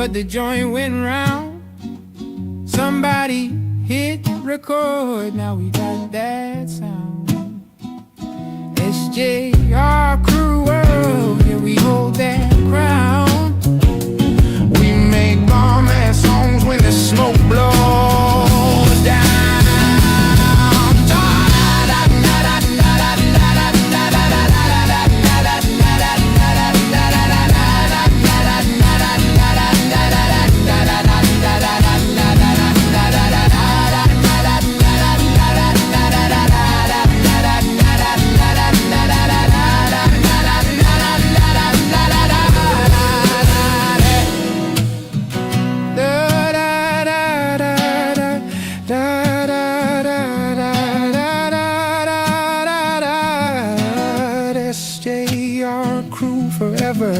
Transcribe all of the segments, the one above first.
but the joint went round. Somebody hit record, now we got that sound. SJR crew world, yeah, we hold that crown. We make bomb-ass songs when the smoke blows down. SJR crew forever.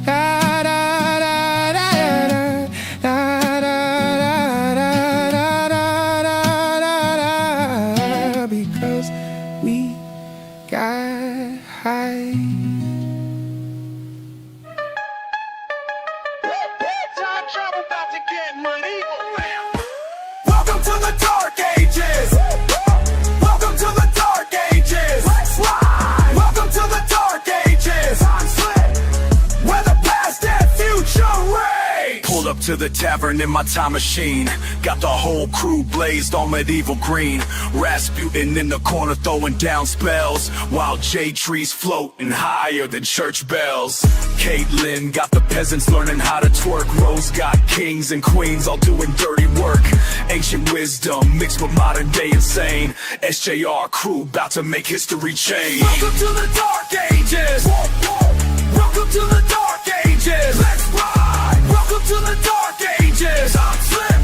Da, da, da, da, da, da, da, da, da, da, because we got high. Time travel about to get medieval. Welcome to the Dark Ages. Welcome to the Dark Ages. Let's ride. Welcome to the Dark Ages. Time slip, where the past and future rage. Pulled up to the tavern in my time machine. Got the whole crew blazed on medieval green. Rasputin in the corner throwing down spells, while jade trees floating higher than church bells. Caitlin got the peasants learning how to twerk. Rose got kings and queens all doing dirty work. Ancient wisdom mixed with modern day insane. SJR crew about to make history change. Welcome to the Dark Ages. Welcome to the Dark Ages. Let's ride. Welcome to the Dark Ages. Time slip,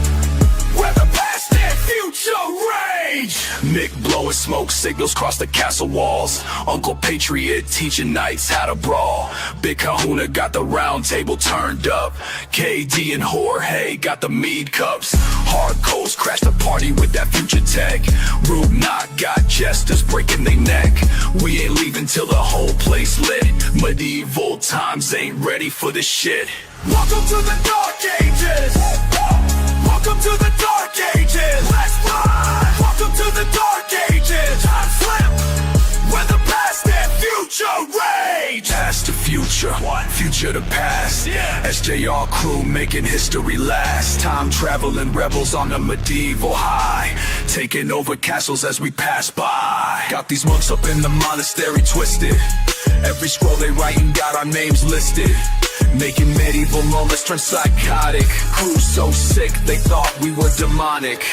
where the past and future rage. Mick blowing smoke signals cross the castle walls. Uncle Patriot teaching knights how to brawl. Big Kahuna got the round table turned up. KD and Jorge got the mead cups. Hardcore's crashed the party with that future tech. Rude Knock got jesters breaking their neck. We ain't leaving till the whole place lit. Medieval times ain't ready for this shit. Welcome to the Dark Ages. Welcome to the Dark Ages. Let's ride. Welcome to the Dark Ages. Time slip, where the past and future rage. Past to future, future to past. SJR crew making history last. Time traveling rebels on a medieval high, taking over castles as we pass by. Got these monks up in the monastery twisted. Every scroll they writing got our names listed. Making medieval moments turn psychotic. Crew so sick they thought we were demonic.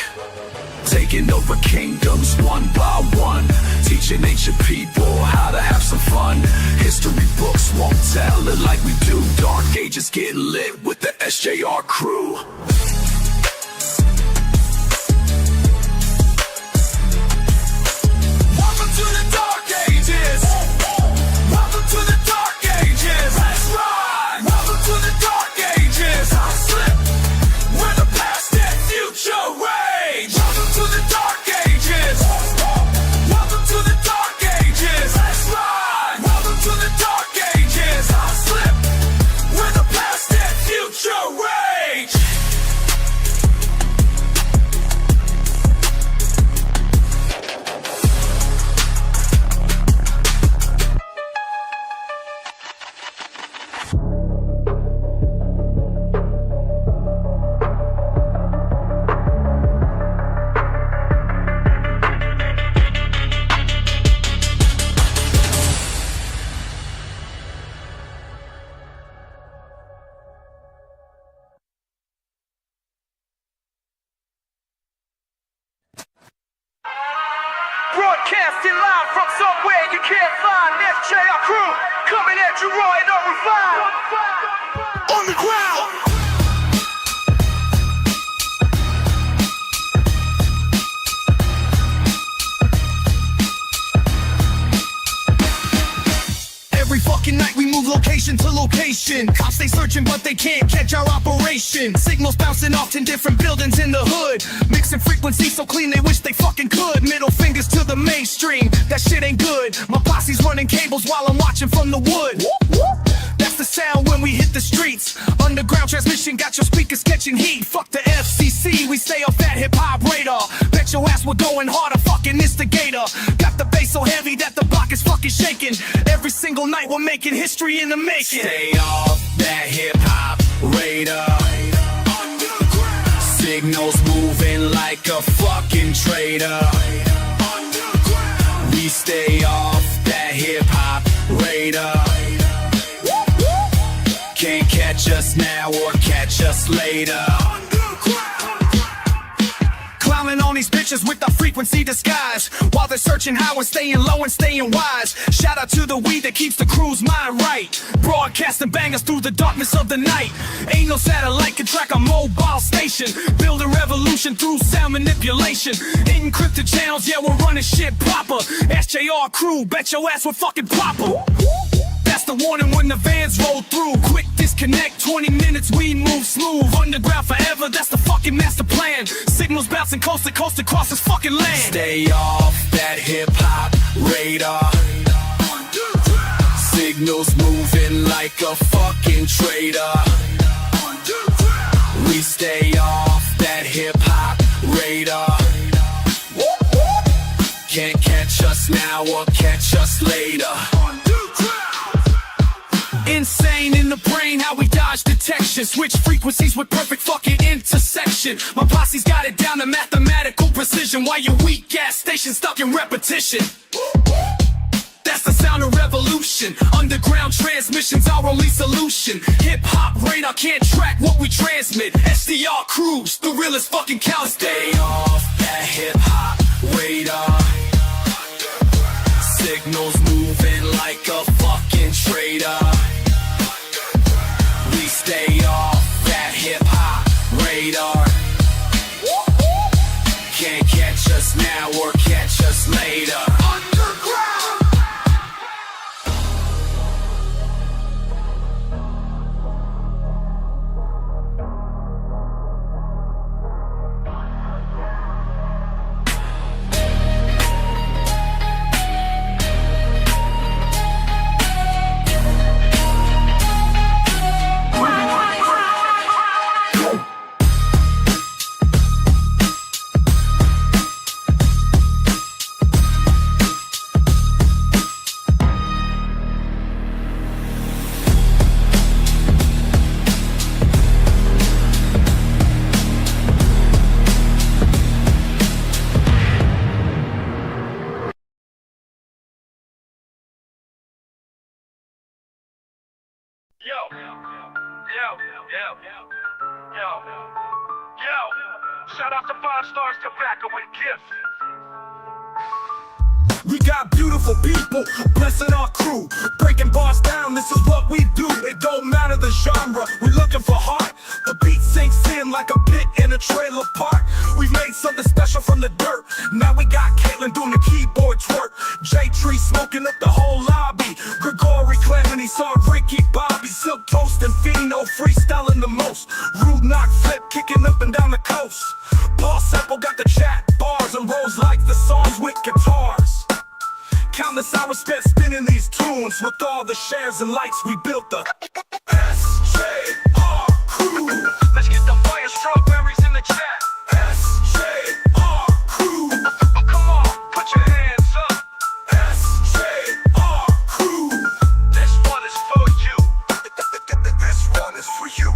Taking over kingdoms one by one, teaching ancient people how to have some fun. History books won't tell it like we do. Dark Ages get lit with the SJR crew. Welcome to the Dark Ages. Welcome to the Dark Ages. Let's ride. Welcome to the Dark Ages. Time slip, where the past and future rage. Welcome to the Dark Ages. Welcome to the Dark Ages. Let's ride. Welcome to the Dark Ages. Time slip, where the past and future rage. Broadcasting live from somewhere you can't find. SJR crew coming at you raw and unrefined. On the ground. Every fucking night we move location to location. Cops they searching but they can't catch our operation. Signals bouncing off 10 different buildings in the hood. Mixing frequencies so clean they wish they fucking could. Middle fingers to the mainstream, that shit ain't good. My posse's running cables while I'm watching from the wood. That's the sound when we hit the streets. Underground transmission got your speakers catching heat. Fuck the FCC, we stay off that hip-hop radar. Bet your ass we're going harder, fucking instigator. Got the bass so heavy that the block is fucking shaking. Every single night we're making history in the making. Stay off that hip-hop radar. Signals moving like a fucking traitor. We stay off that hip-hop radar. Can't catch us now or catch us later. Clowning on these bitches with the frequency disguise, while they're searching high and staying low and staying wise. Shout out to the weed that keeps the crew's mind right, broadcasting bangers through the darkness of the night. Ain't no satellite can track a mobile station. Build a revolution through sound manipulation. Encrypted channels, yeah, we're running shit proper. SJR crew, bet your ass we're fucking proper. That's the warning when the vans roll through. Quick disconnect, 20 minutes, we move smooth. Underground forever, that's the fucking master plan. Signals bouncing coast to coast across this fucking land. Stay off that hip-hop radar. Signals moving like a fucking traitor. We stay off that hip-hop radar. Can't catch us now or catch us later. Insane in the brain, how we dodge detection. Switch frequencies with perfect fucking intersection. My posse's got it down to mathematical precision, while your weak ass station stuck in repetition. That's the sound of revolution. Underground transmission's our only solution. Hip-hop radar can't track what we transmit. SDR crews, the realest fucking cow. Stay off that hip-hop radar. Signals moving like a fucking traitor. We stay off that hip-hop radar. Can't catch us now or catch us later. Underground. Shout out to 5 Stars Tobacco and Gifts. We got beautiful people blessing our crew, breaking bars down, this is what we do. It don't matter the genre, we looking for heart. The beat sinks in like a pit in a trailer park. We've made something special from the dirt. Now we got Caitlin doing the keyboard twerk, J-Tree smoking up the whole lobby, Gregory Clemeny saw Ricky Bobby, Silk Toast and Fino freestyling the most, Rude Knock Flip kicking up and down the coast. Paul Sample got the chat bars and rolls like the songs with guitars. Countless hours spent spinning these tunes. With all the shares and likes we built the SJR crew. Let's get the fire strawberries in the chat. SJR crew. Come on, put your hands up. SJR crew. This one is for you. This one is for you.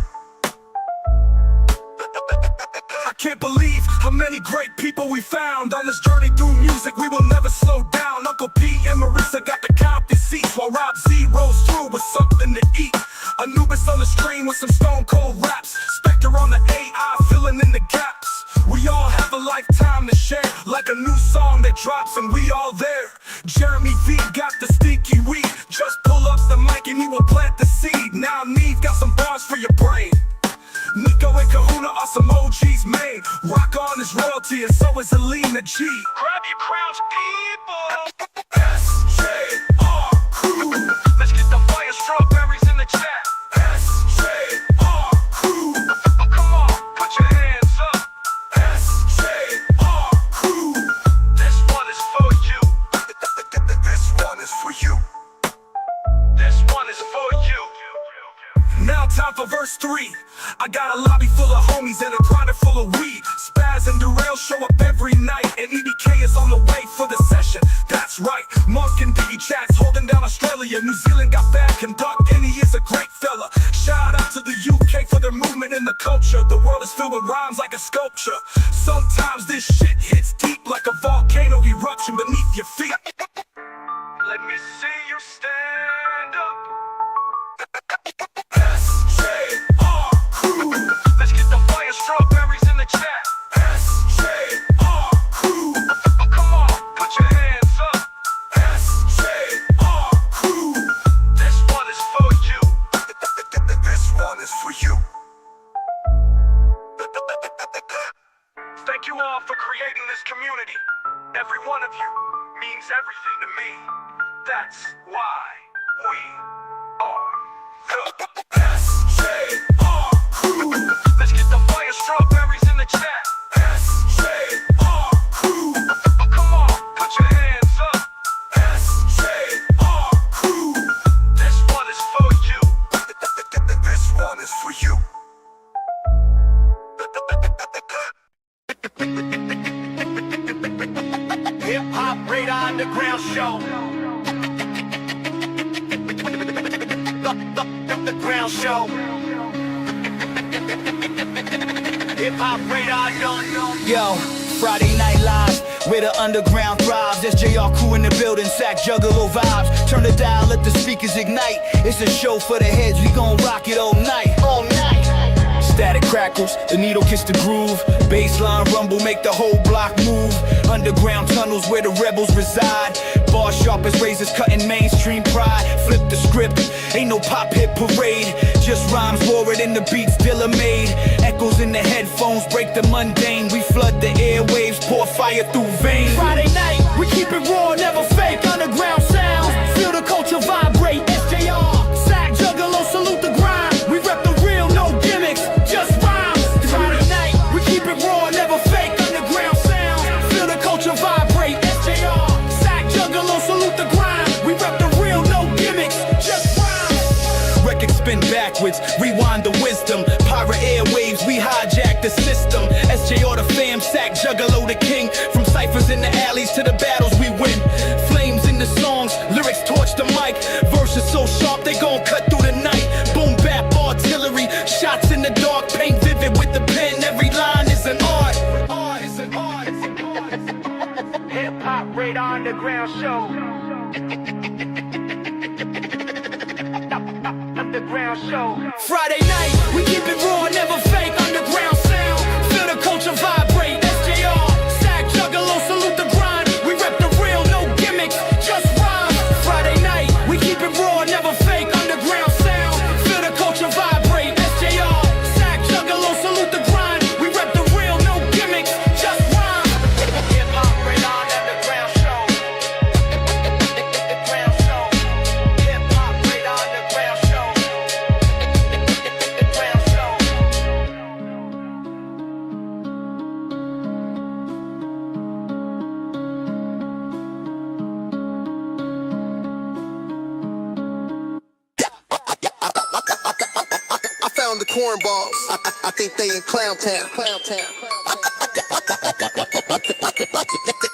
I can't believe how many great people we found on this journey through music. We will never slow down. Uncle P and Marissa got the Compton seats, while Rob Z rolls through with something to eat. Anubis on the screen with some stone cold raps. Spectre on the AI filling in the gaps. We all have a lifetime to share, like a new song that drops and we all there. Jeremy V got the stinky weed. Just pull up the mic and he will plant the seed. Now Neve got some bars for your brain. Nico and Kahuna are some OGs made. Rock On is royalty and so is Alina G. Grab your crowns, people. SJR crew. Let's get the fire strawberries in the chat. SJR crew. Come on, put your hands up. SJR crew. This one is for you. This one is for you. This one is for you. conduct, and he is a great fella. Shout out to the UK for their movement in the culture. The world is filled with rhymes like a sculpture. Sometimes this shit hits deep like a volcano eruption beneath your feet. Let me see you stand up. SJR crew. Let's get the fire strawberries in the chat. SJR crew. Come on, put your hands up. SJR crew. This one is for you. This one is for you. Thank you all for creating this community. Every one of you means everything to me. That's why we are the SJR crew. Let's get the fire strawberries in the chat. SJR crew. Come on, put your hands up. SJR crew. This one is for you. This one is for you. Hip Hop Radar Underground Show. The ground show. Hip Hop Radar done. Yo, Friday Night Live, where the underground thrives. SJR crew in the building, sack juggalo vibes. Turn the dial, let the speakers ignite. It's a show for the heads, we gon' rock it all night. All night. Static crackles, the needle kiss the groove. Baseline rumble, make the whole block move. Underground tunnels where the rebels reside. Bars sharp as razors, cutting mainstream pride. Flip the script, ain't no pop hit parade. Just rhymes roaring and the beats Dilla made. Echoes in the headphones, break the mundane. We flood the airwaves, pour fire through veins. Friday night, we keep it raw, never fake. Underground sounds, feel the culture vibrate. SJR, sack juggalo, salute the grind. We rep the real, no gimmicks, just rhymes. Friday night, we keep it raw, never fake. Underground sounds, feel the culture vibrate. SJR, sack juggalo, salute the grind. We rep the real, no gimmicks, just rhymes. Records spin backwards, rewind the wisdom. Pirate airwaves, we hijack the system. SJR the fam, sack juggalo the king. From ciphers in the alleys to the battles we win. Flames in the songs, lyrics torch the mic. Verses so sharp they gon' cut through the night. Boom bap artillery, shots in the dark. Paint vivid with the pen, every line is an art. Hip Hop Radar Underground Show. Underground Show. Friday night, we keep it raw, never fake. Underground sound, feel the culture vibrate. SJR, sack juggalo, salute the grind. We rep the real, no gimmicks, just rhyme. Friday night, we keep it raw, never fake. Underground sound, feel the culture vibrate. SJR, sack juggalo, salute the grind. We rep the real, no gimmicks, just rhyme. Hip Hop Radar Underground Show. Underground Show. Hip Hop Radar Underground Show. Underground Show. I found the cornballs. I think they in Clown Town.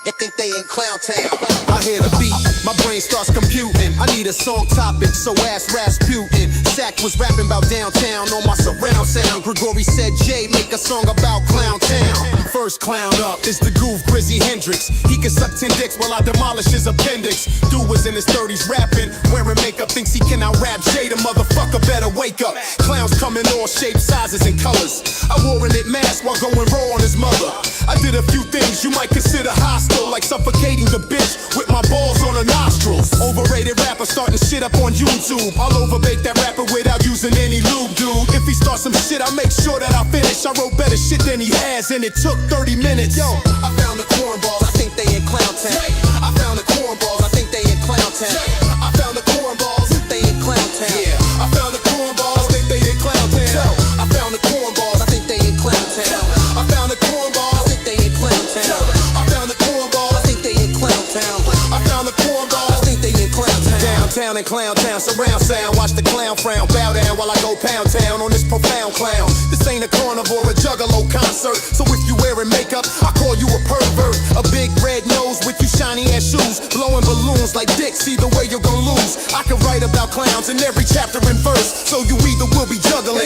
I think they in Clown Town. I hear the beat, my brain starts computing. I need a song topic, so ask Rasputin. Sack was rapping about downtown on my surround sound. Gregory said, Jay, make a song about Clown Town. First clown up is the goof Grizzy Hendrix. He can suck 10 dicks while I demolish his appendix. Dude was in his 30s rapping, wearing makeup, thinks he can out-rap Jay. The motherfucker better wake up. Clowns come in all shapes, sizes, and colors. I wore a knit mask while going raw on his mother. I did a few things you might consider hostile, like suffocating the bitch with my balls on her nostrils. Overrated rapper starting shit up on YouTube. I'll overbake that rapper without using any lube, dude. If he starts some shit, I make sure that I finish. I wrote better shit than he has, and it took 30 minutes. Yo, I found the cornballs, I think they in Clown Town. I found the cornballs, I think they in Clown Town. I found the cornballs, they in Clown Town. Yeah, I found the cornballs, I think they in Clown Town. I found the cornballs, I think they in Clown Town. I found the cornballs, I think they in Clown Town. I found the cornballs, I think they in Clown Town. I found the cornballs, I think they in Clown Town. Downtown and Clown Town, surround sound. Watch the clown frown, bow down while I go pound town on this profound clown. This ain't a carnival or a juggalo concert, so if you wearing makeup, I call you a pervert. A big red nose with you shiny ass shoes, blowing balloons like dicks. Either way you're gonna lose. clowns. I could write about clowns in every chapter and verse. So you either will be juggling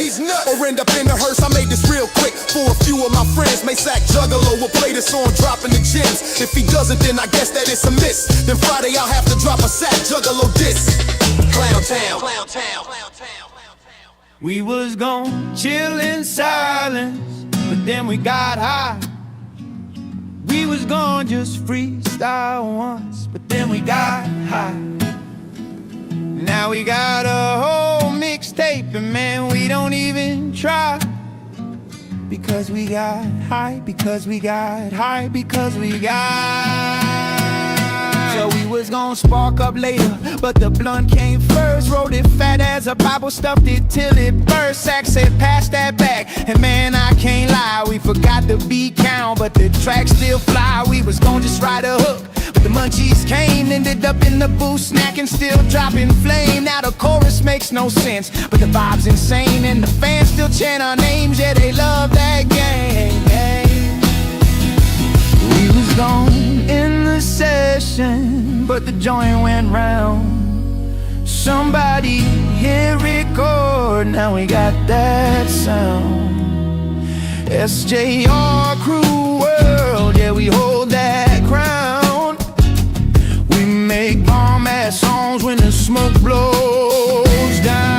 or end up in the hearse. I made this real quick for a few of my friends. Maysack Juggalo will play this song, dropping the gems. If he doesn't, then I guess that it's a miss. Then Friday I'll have to drop a sack Juggalo diss. Clown Town. Clown Town. We was gon' chill in silence, but then we got high. We was gon' just freestyle once, but then we got high. Now we got a whole mixtape, and man, we don't even try. Because we got high, because we got high, because we got. So we was gon' spark up later, but the blunt came first. Rolled it fat as a Bible, stuffed it till it burst. Sack said, pass that back, and man, I can't lie, we forgot the beat count, but the track still fly. We was gon' just ride a hook, but the munchies came. Ended up in the booth, snacking, still dropping flame. Now the chorus makes no sense, but the vibe's insane, and the fans still chant our names. Yeah, they love that game. We was gone in the session, but the joint went round. Somebody hit record, now we got that sound. SJR crew world, yeah, we hold that crown. We make bomb-ass songs when the smoke blows down.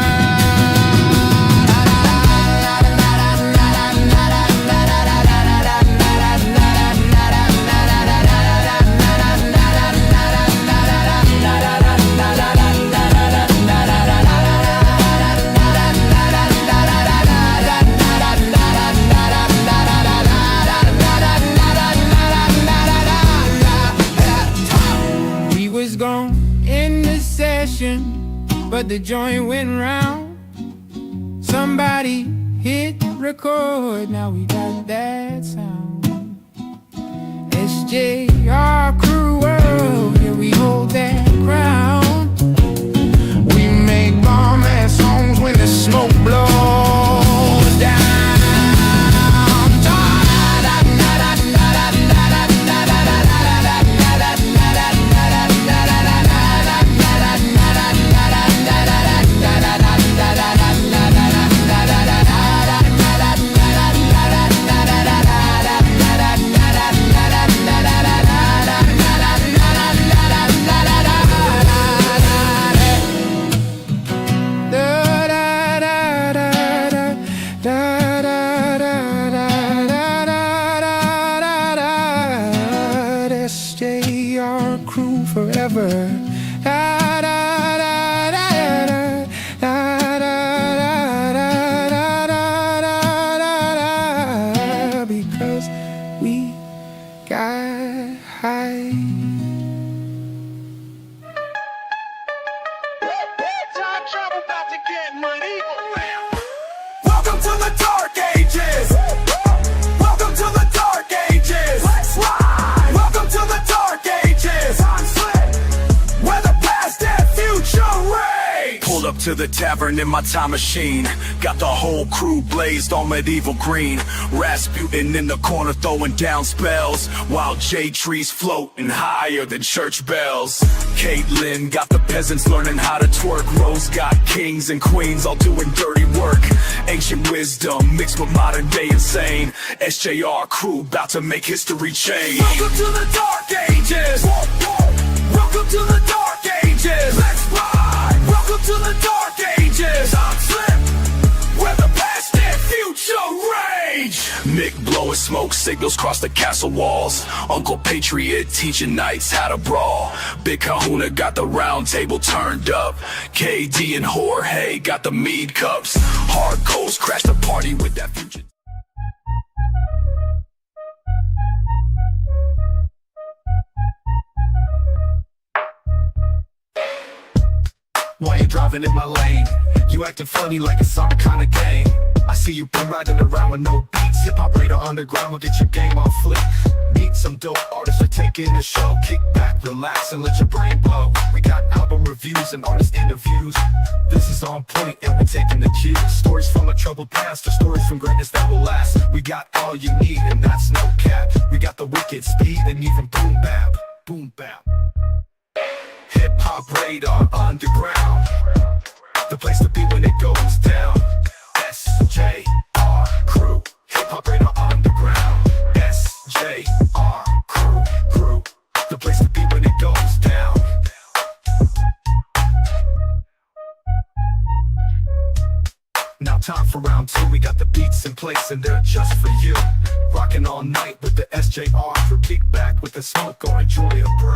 But the joint went round. Somebody hit record, now we got that sound. SJR crew world, yeah, we hold that crown. We make bomb-ass songs when the smoke blows down. SJR crew forever. Because we got high. Time travel about to get money. Welcome to the dark ages. Welcome to the dark ages. Let's ride. Welcome to the dark ages. I'm slick. Where the past and future rage. Pulled up to the tavern in my time machine. Got the whole crew blazed on medieval green. Rasputin in the corner throwing down spells, while jade trees floating higher than church bells. Caitlin got the peasants learning how to twerk. Rose got kings and queens all doing dirty work. Ancient wisdom mixed with modern day insane. SJR crew about to make history change. Welcome to the dark ages. Welcome to the dark ages. Let's ride. Welcome to the dark ages. I'm slick. Where the past and future rage. Mick blowing smoke signals cross the castle walls. Uncle Patriot teaching knights how to brawl. Big Kahuna got the round table turned up. KD and Jorge got the mead cups. Hard Coast crashed the party with that future. Why you driving in my lane? You acting funny like it's some kind of game. I see you been riding around with no beats. Hip-hop radar underground will get your game on flick. Meet some dope artists are taking the show. Kick back, relax, and let your brain blow. We got album reviews and artist interviews. This is on point and we're taking the cues. Stories from a troubled past or stories from greatness that will last. We got all you need and that's no cap. We got the wicked speed and even boom bap. Boom bap. Hip-hop radar underground. underground. The place to be when it goes down. SJR crew, hip hop radar underground. SJR crew, the place to be when it goes down. Now time for round two, we got the beats in place and they're just for you. Rocking all night with the SJR crew, kick back with the smoke or enjoy a brew.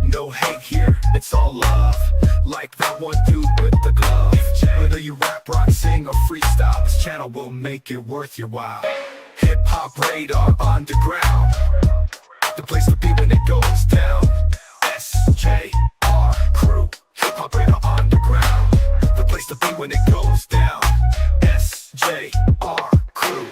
No hate here, it's all love, like that one dude with the glove. Whether you rap, rock, sing or freestyle, this channel will make it worth your while. Hip Hop Radar Underground, the place to be when it goes down. SJR crew, Hip Hop Radar Underground, the place to be when it goes down. SJR crew.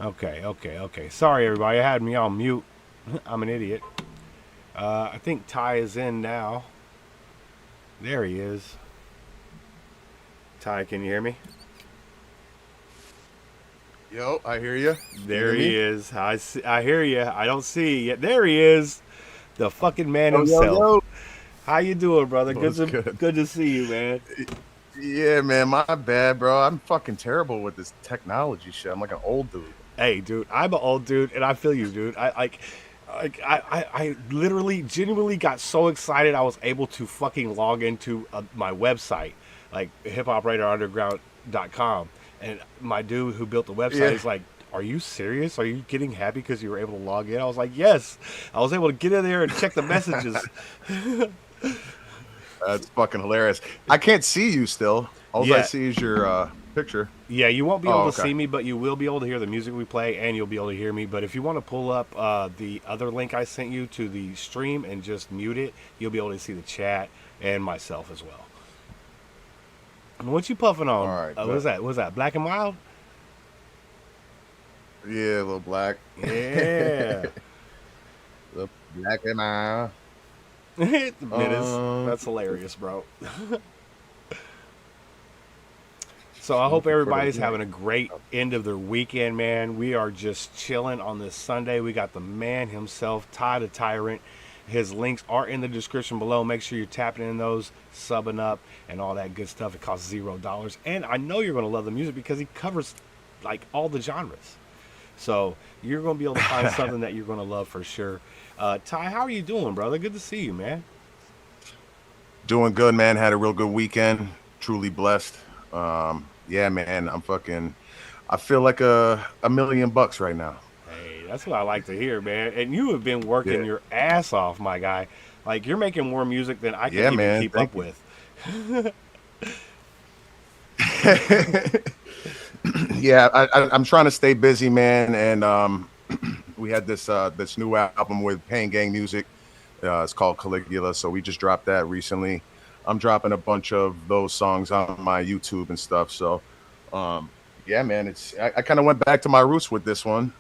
Okay. Sorry, everybody. I had me on mute. I'm an idiot. I think Ty is in now. There he is. Ty, can you hear me? Yo, I hear you. There he is. I hear you. I don't see yet. There he is. The fucking man himself. Yo. How you doing, brother? What's good? Good to see you, man. Yeah, man, my bad, bro. I'm fucking terrible with this technology shit. I'm like an old dude. Hey, dude, I'm an old dude, and I feel you, dude. I literally, genuinely got so excited I was able to fucking log into my website, like hiphopradarunderground.com, and my dude who built the website is like, "Are you serious? Are you getting happy because you were able to log in?" I was like, "Yes." I was able to get in there and check the messages. That's fucking hilarious. I can't see you still. All I see is your picture. Yeah, you won't be able to see me, but you will be able to hear the music we play, and you'll be able to hear me. But if you want to pull up the other link I sent you to the stream and just mute it, you'll be able to see the chat and myself as well. What you puffing on? All right. What's that? What's that? Black and Mild? Yeah, a little black. Yeah. The black and mild. The menace. That's hilarious, bro. So I hope everybody's having a great end of their weekend, man. We are just chilling on this Sunday. We got the man himself, Ty the Tyrant. His links are in the description below. Make sure you're tapping in those, subbing up, and all that good stuff. It costs $0. And I know you're going to love the music because he covers like all the genres. So you're going to be able to find something that you're going to love for sure. Ty, how are you doing, brother? Good to see you, man. Doing good, man. Had a real good weekend. Truly blessed. Yeah, man. I feel like $1 million right now. Hey, that's what I like to hear, man. And you have been working your ass off, my guy. Like, you're making more music than I can even keep up with. Yeah, I'm trying to stay busy, man. And we had this new album with Pain Gang Music. It's called Caligula. So we just dropped that recently. I'm dropping a bunch of those songs on my YouTube and stuff. So, yeah, man, I kind of went back to my roots with this one.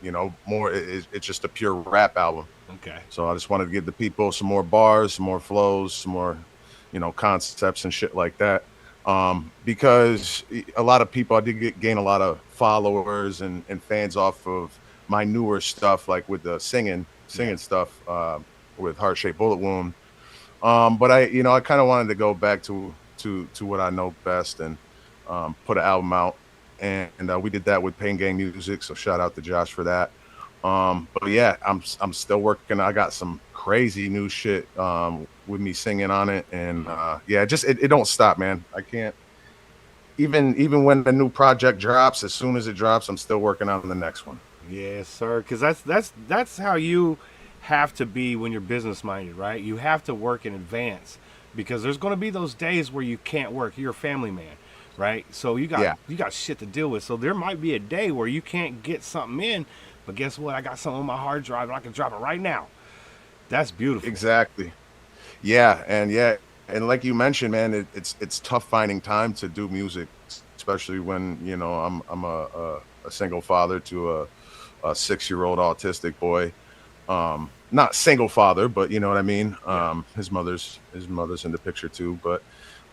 It's just a pure rap album. Okay. So I just wanted to give the people some more bars, some more flows, some more, concepts and shit like that. Because a lot of people, I did gain a lot of followers and fans off of my newer stuff, like with the singing stuff, with Heart Shaped Bullet Wound. But I kind of wanted to go back to what I know best and put an album out, and we did that with Pain Gang Music. So shout out to Josh for that. But yeah, I'm still working. I got some crazy new shit with me singing on it, and it don't stop, man. I can't even when the new project drops. As soon as it drops, I'm still working on the next one. Yes, sir. Because that's how you have to be when you're business minded, right? You have to work in advance because there's going to be those days where you can't work. You're a family man, right? So you got Yeah. you got shit to deal with. So there might be a day where you can't get something in, but guess what? I got something on my hard drive and I can drop it right now. That's beautiful. Exactly. Yeah, and like you mentioned, man, it's tough finding time to do music, especially when I'm a single father to a 6-year-old autistic boy. Not single father, but you know what I mean. His mother's in the picture too, but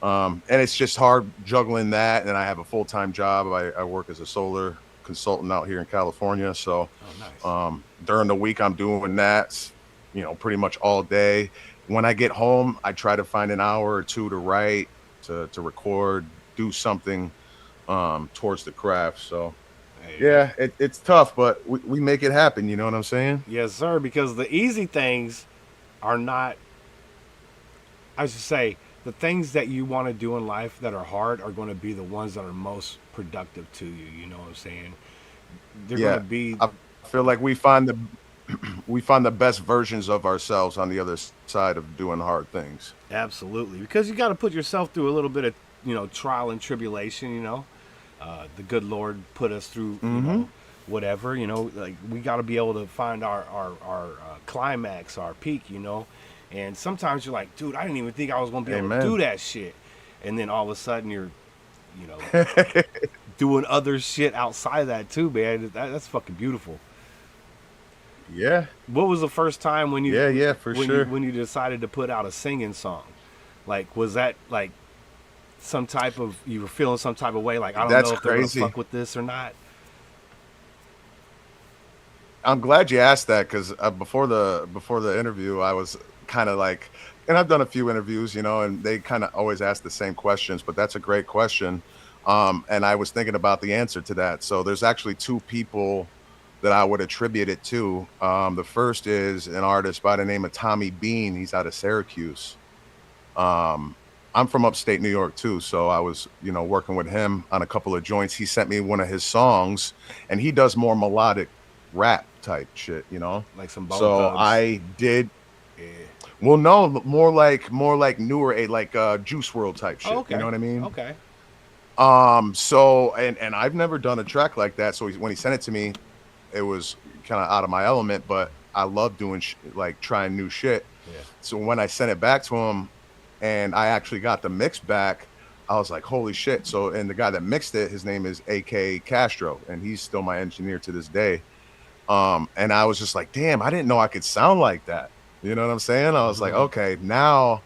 and it's just hard juggling that. And I have a full-time job. I work as a solar consultant out here in California, so Oh, nice. during the week I'm doing that, pretty much all day. When I get home, I try to find an hour or two to write, to record, do something towards the craft. So Hey, yeah, it's tough, but we make it happen. You know what I'm saying? yes, sir. Because the easy things are not. I should say the things that you want to do in life that are hard are going to be the ones that are most productive to you. You know what I'm saying? They're going to Yeah, be I feel like we find the best versions of ourselves on the other side of doing hard things. absolutely because you got to put yourself through a little bit of trial and tribulation. The good Lord put us through. Whatever. Like we got to be able to find our climax, our peak. And sometimes you're like, dude, I didn't even think I was gonna be able to Amen. do that shit. And then all of a sudden you're, you know, doing other shit outside of that too, man. That's fucking beautiful. Yeah, What was the first time when you yeah, for when sure. you decided to put out a singing song? Like, was that like some type of you were feeling some type of way? Like, I don't That's know if they're gonna crazy. fuck with this or not. I'm glad you asked that because before the interview, I was kind of like, and I've done a few interviews, and they kind of always ask the same questions, but that's a great question. And I was thinking about the answer to that. So there's actually two people that I would attribute it to. The first is an artist by the name of Tommy Bean. He's out of Syracuse. Um, I'm from upstate New York too, so I was, working with him on a couple of joints. He sent me one of his songs, and he does more melodic rap type shit. Like some Bone So Thugs. I did. Yeah. Well, no, more like newer, like Juice World type Oh, shit. You know okay. what I mean? Okay. So and I've never done a track like that. So when he sent it to me, it was kind of out of my element, but I love doing like trying new shit. Yeah. So when I sent it back to him and I actually got the mix back, I was like, holy shit. So, and the guy that mixed it, his name is AK Castro, and he's still my engineer to this day. And I was just like, damn, I didn't know I could sound like that. You know what I'm saying? I was like, okay, now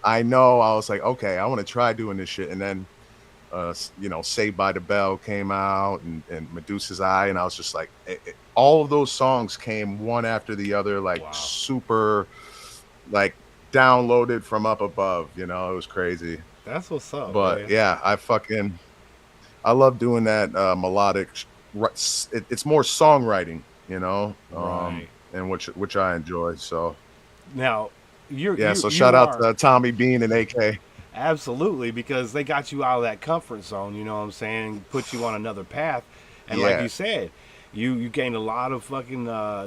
I know. I was like, okay, I want to try doing this shit. And then, Saved by the Bell came out, and Medusa's Eye. And I was just like, all of those songs came one after the other, like Wow. super, like downloaded from up above. It was crazy. That's what's up, But man. yeah, I love doing that melodic. It's more songwriting, Right. and which I enjoy. So Now, you yeah, you so shout you out are to Tommy Bean and AK. absolutely because they got you out of that comfort zone. You know what I'm saying? Put you on another path, and like Yeah, you said, you gained a lot of fucking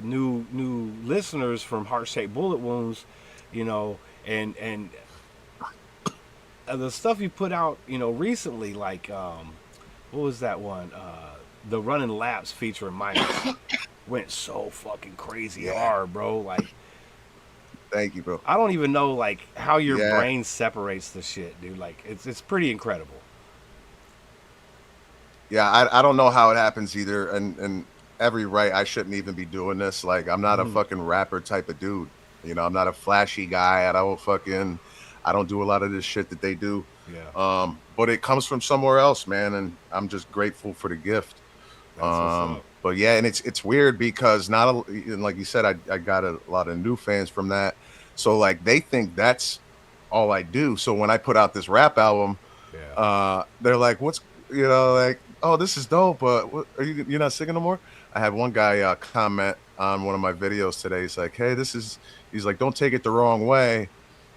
new listeners from Heart Shaped Bullet Wounds. You know, and the stuff you put out, recently, like what was that one? The Running Laps featuring Minus went so fucking crazy yeah. hard, bro. Like Thank you, bro. I don't even know like how your Yeah, brain separates the shit, dude. Like it's pretty incredible. yeah. I don't know how it happens either, and every right, I shouldn't even be doing this. Like, I'm not a Hmm. fucking rapper type of dude. I'm not a flashy guy. I don't do a lot of this shit that they do. Yeah, But it comes from somewhere else, man, and I'm just grateful for the gift. that's what's up. But yeah, and it's weird because and like you said, I got a lot of new fans from that. So like they think that's all I do. So when I put out this rap album, Yeah. they're like, "What's like? Oh, this is dope. But you're not singing no more?" I had one guy comment on one of my videos today. He's like, "Hey, He's like, don't take it the wrong way.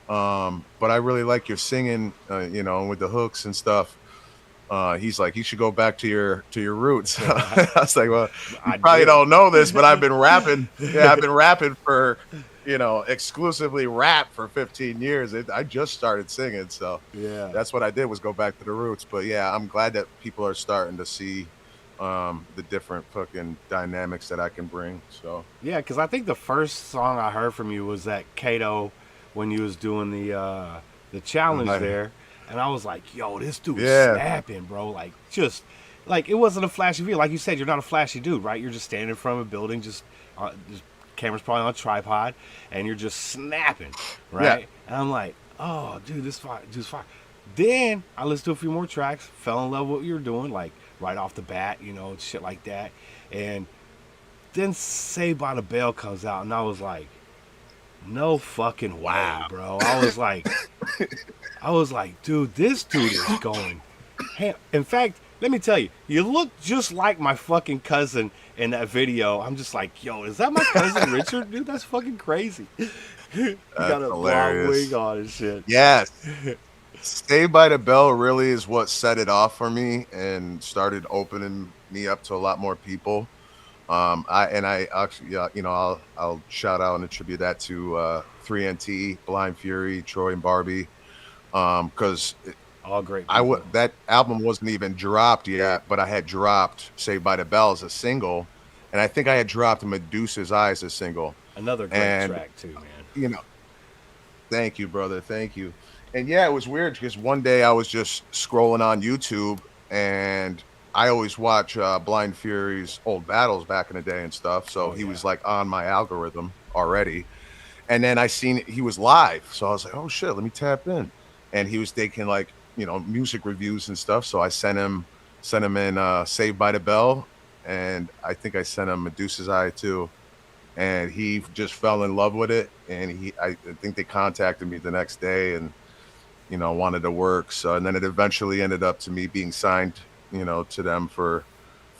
But I really like your singing, with the hooks and stuff." He's like, you should go back to your roots. I was like, well, you I probably did. don't know this, but I've been rapping. Yeah, I've been rapping for exclusively rap for 15 years. I just started singing, so Yeah. that's what I did was go back to the roots. But yeah, I'm glad that people are starting to see the different fucking dynamics that I can bring. So Yeah, because I think the first song I heard from you was that Kato when you was doing the challenge Like, there, and I was like, "Yo, this dude's yeah, snapping, bro!" Like, just like it wasn't a flashy video. Like you said, you're not a flashy dude, right? You're just standing in front of a building, just camera's probably on a tripod, and you're just snapping, yeah, right? And I'm like, "Oh, dude, this fire, dude's fire." Then I listened to a few more tracks, fell in love with what you were doing, like right off the bat, shit like that, and then Saved by the Bell comes out, and I was like, no fucking way, bro. I was like, dude, this dude is going. In fact, let me tell you, you look just like my fucking cousin in that video. I'm just like, yo, is that my cousin Richard? Dude, that's fucking crazy. He got a long wig on and shit. yes. Saved by the Bell really is what set it off for me and started opening me up to a lot more people. I actually, yeah, I'll shout out and attribute that to 3NT, Blind Fury, Troy and Barbie, because all great people. That album wasn't even dropped yet, but I had dropped Saved by the Bell as a single, and I think I had dropped Medusa's Eye as a single. Another great track too, man. Thank you, brother, thank you. And yeah, it was weird because one day I was just scrolling on YouTube and I always watch Blind Fury's old battles back in the day and stuff. So he was like on my algorithm already. And then I seen he was live. So I was like, oh shit, let me tap in. And he was taking like, music reviews and stuff. So I sent him in Saved by the Bell. And I think I sent him Medusa's Eye too. And he just fell in love with it. And I think they contacted me the next day and, wanted to work. So, and then it eventually ended up to me being signed to them for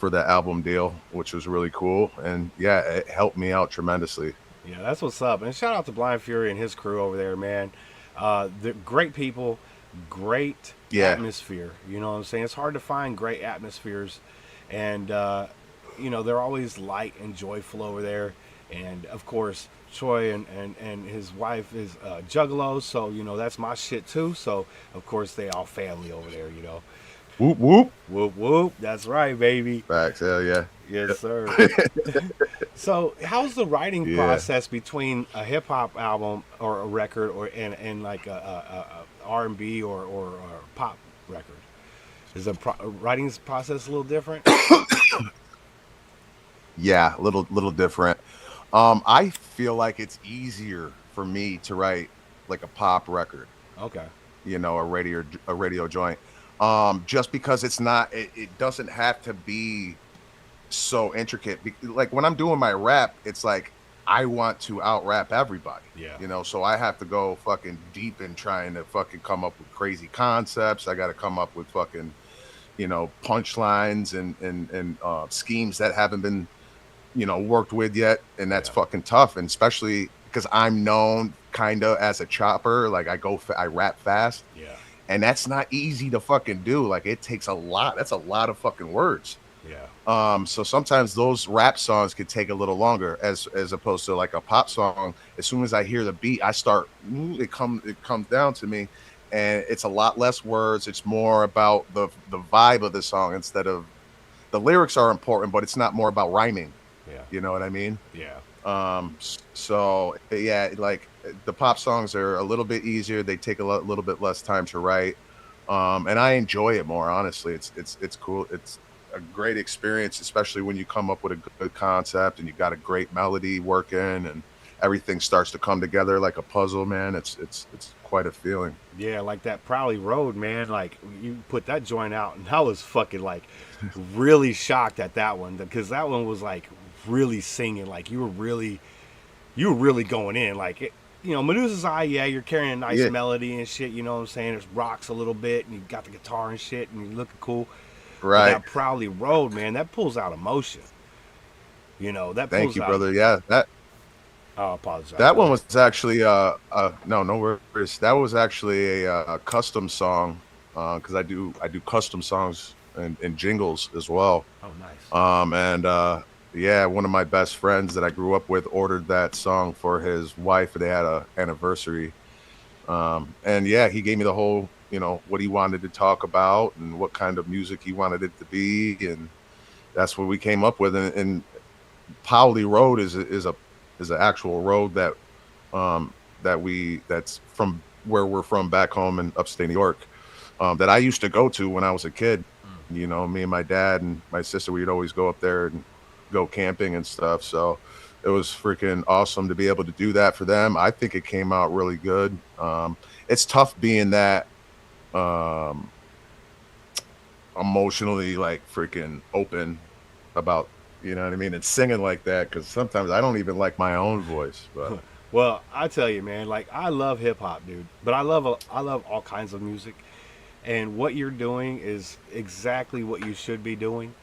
the album deal, which was really cool. And yeah, it helped me out tremendously. Yeah, that's what's up. And shout out to Blind Fury and his crew over there, man. They're great people, great atmosphere. You know what I'm saying? It's hard to find great atmospheres. And, they're always light and joyful over there. And of course, Troy and his wife is juggalos, so that's my shit too. So of course they all family over there, Whoop whoop whoop whoop. That's right, baby. Facts, hell yeah. Yes, sir. So how's the writing process between a hip hop album or a record and like a R&B or pop record? Is the writing process a little different? Yeah, a little different. I feel like it's easier for me to write like a pop record. Okay. A radio joint. Just because it doesn't have to be so intricate. Like when I'm doing my rap, it's like I want to out rap everybody. Yeah. So I have to go fucking deep in trying to fucking come up with crazy concepts. I got to come up with fucking, punchlines and schemes that haven't been worked with yet, and that's fucking tough. And especially because I'm known kind of as a chopper, like I rap fast, and that's not easy to fucking do. Like it takes a lot. That's a lot of fucking words. So sometimes those rap songs could take a little longer as opposed to like a pop song. As soon as I hear the beat, I start it comes down to me, and it's a lot less words. It's more about the vibe of the song instead of the lyrics are important, but it's not more about rhyming. You know what I mean? Yeah. So yeah, like the pop songs are a little bit easier. They take a little bit less time to write. And I enjoy it more, honestly. It's cool. It's a great experience, especially when you come up with a good concept and you got a great melody working and everything starts to come together like a puzzle, man. It's quite a feeling. Yeah, like that Prowley Road, man. Like you put that joint out, and I was fucking like really shocked at that one because that one was like really singing. Like you were really going in. Like it, Medusa's Eye. Yeah, you're carrying a nice melody and shit. You know what I'm saying? It rocks a little bit, and you got the guitar and shit, and you're looking cool. Right. But that Prowley Road, man, that pulls out emotion. That. Thank pulls you, out, brother. Yeah, that. I apologize. That one was actually no worries. That was actually a custom song because I do custom songs and jingles as well. Oh, nice. And Yeah, one of my best friends that I grew up with ordered that song for his wife. They had a anniversary. And yeah, he gave me the whole, what he wanted to talk about and what kind of music he wanted it to be, and that's what we came up with. And Powley Road is an actual road um that's from where we're from back home in upstate New York, that I used to go to when I was a kid. Me and my dad and my sister, we'd always go up there and go camping and stuff. So it was freaking awesome to be able to do that for them. I think it came out really good. It's tough being that um, emotionally like freaking open about, you know what I mean, and singing like that, because sometimes I don't even like my own voice. But Well, I tell you, man, like I love hip hop, dude, but I love all kinds of music, and what you're doing is exactly what you should be doing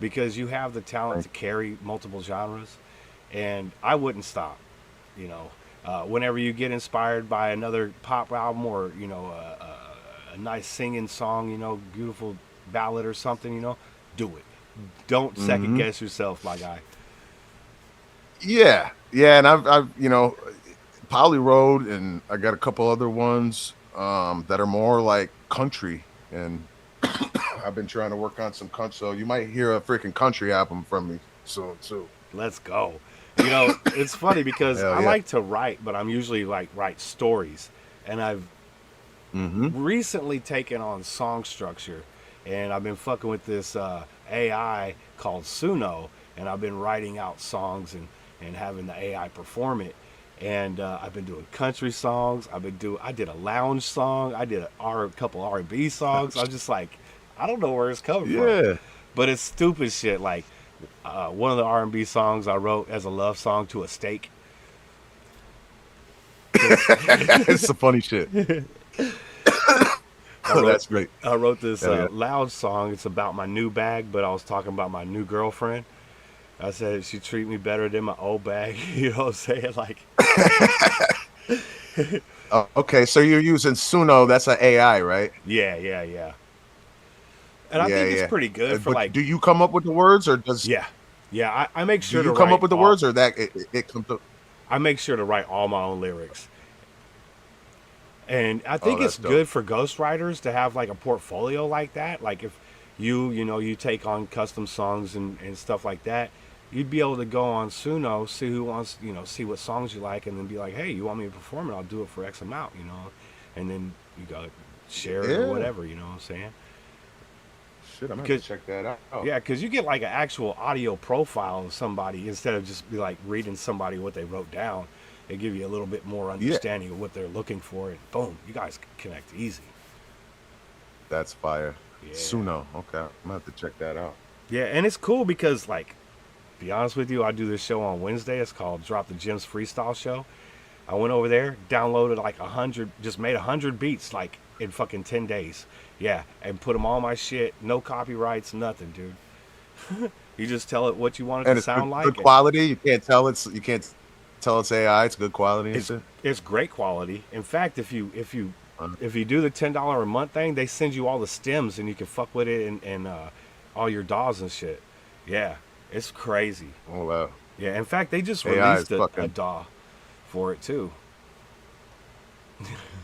because you have the talent to carry multiple genres, and I wouldn't stop. You know, whenever you get inspired by another pop album or a nice singing song, beautiful ballad or something, do it. Don't second hmm guess yourself, my guy. yeah, and I've Poly Road, and I got a couple other ones that are more like country, and I've been trying to work on some country. So you might hear a freaking country album from me soon too. Let's go. It's funny because Hell I yeah. like to write, but I'm usually like write stories, and I've hmm recently taken on song structure, and I've been fucking with this AI called Suno, and I've been writing out songs and having the AI perform it. And I've been doing country songs. I did a lounge song. I did a couple R&B songs. I'm just like, I don't know where it's coming from, Yeah. but it's stupid shit. Like one of the R&B songs I wrote as a love song to a steak. It's some funny shit. I wrote That's great. I wrote this Hell yeah. loud song. It's about my new bag, but I was talking about my new girlfriend. I said she treat me better than my old bag. You know what I'm saying? Like, Okay, so you're using Suno. That's an AI, right? yeah, yeah, yeah. And I Yeah, think it's yeah. pretty good for But like, do you come up with the words, or does yeah, yeah. I make do sure to you come up write with the all. words, or that it comes up? I make sure to write all my own lyrics, and I Oh, think it's that's dope. good for ghostwriters to have like a portfolio like that. Like if you take on custom songs and stuff like that, you'd be able to go on Suno, see who wants, see what songs you like, and then be like, hey, you want me to perform it? I'll do it for X amount, and then you go share it or Yeah. whatever. You know what I'm saying? Shit, I'm gonna have Because to check that out. yeah, because you get like an actual audio profile of somebody instead of just be like reading somebody what they wrote down. They give you a little bit more Yeah, understanding of what they're looking for, and boom, you guys connect easy. that's fire. Yeah, Suno. Okay, I'm gonna have to check that out. yeah, and it's cool because like, be honest with you, I do this show on Wednesday. It's called Drop the Gems Freestyle Show. I went over there, downloaded like 100, just made 100 beats like in fucking 10 days. Yeah, and put them all my shit, no copyrights, nothing, dude. You just tell it what you want it And to it's good, sound good like, and quality. You can't tell it's AI. It's good quality and it's shit. it's great quality. In fact, Uh, if you do the $10 a month thing, they send you all the stems and you can fuck with it and all your DAWs and shit. Yeah, it's crazy. oh wow, Yeah, in fact, they just AI is released a fucking. DAW for it too.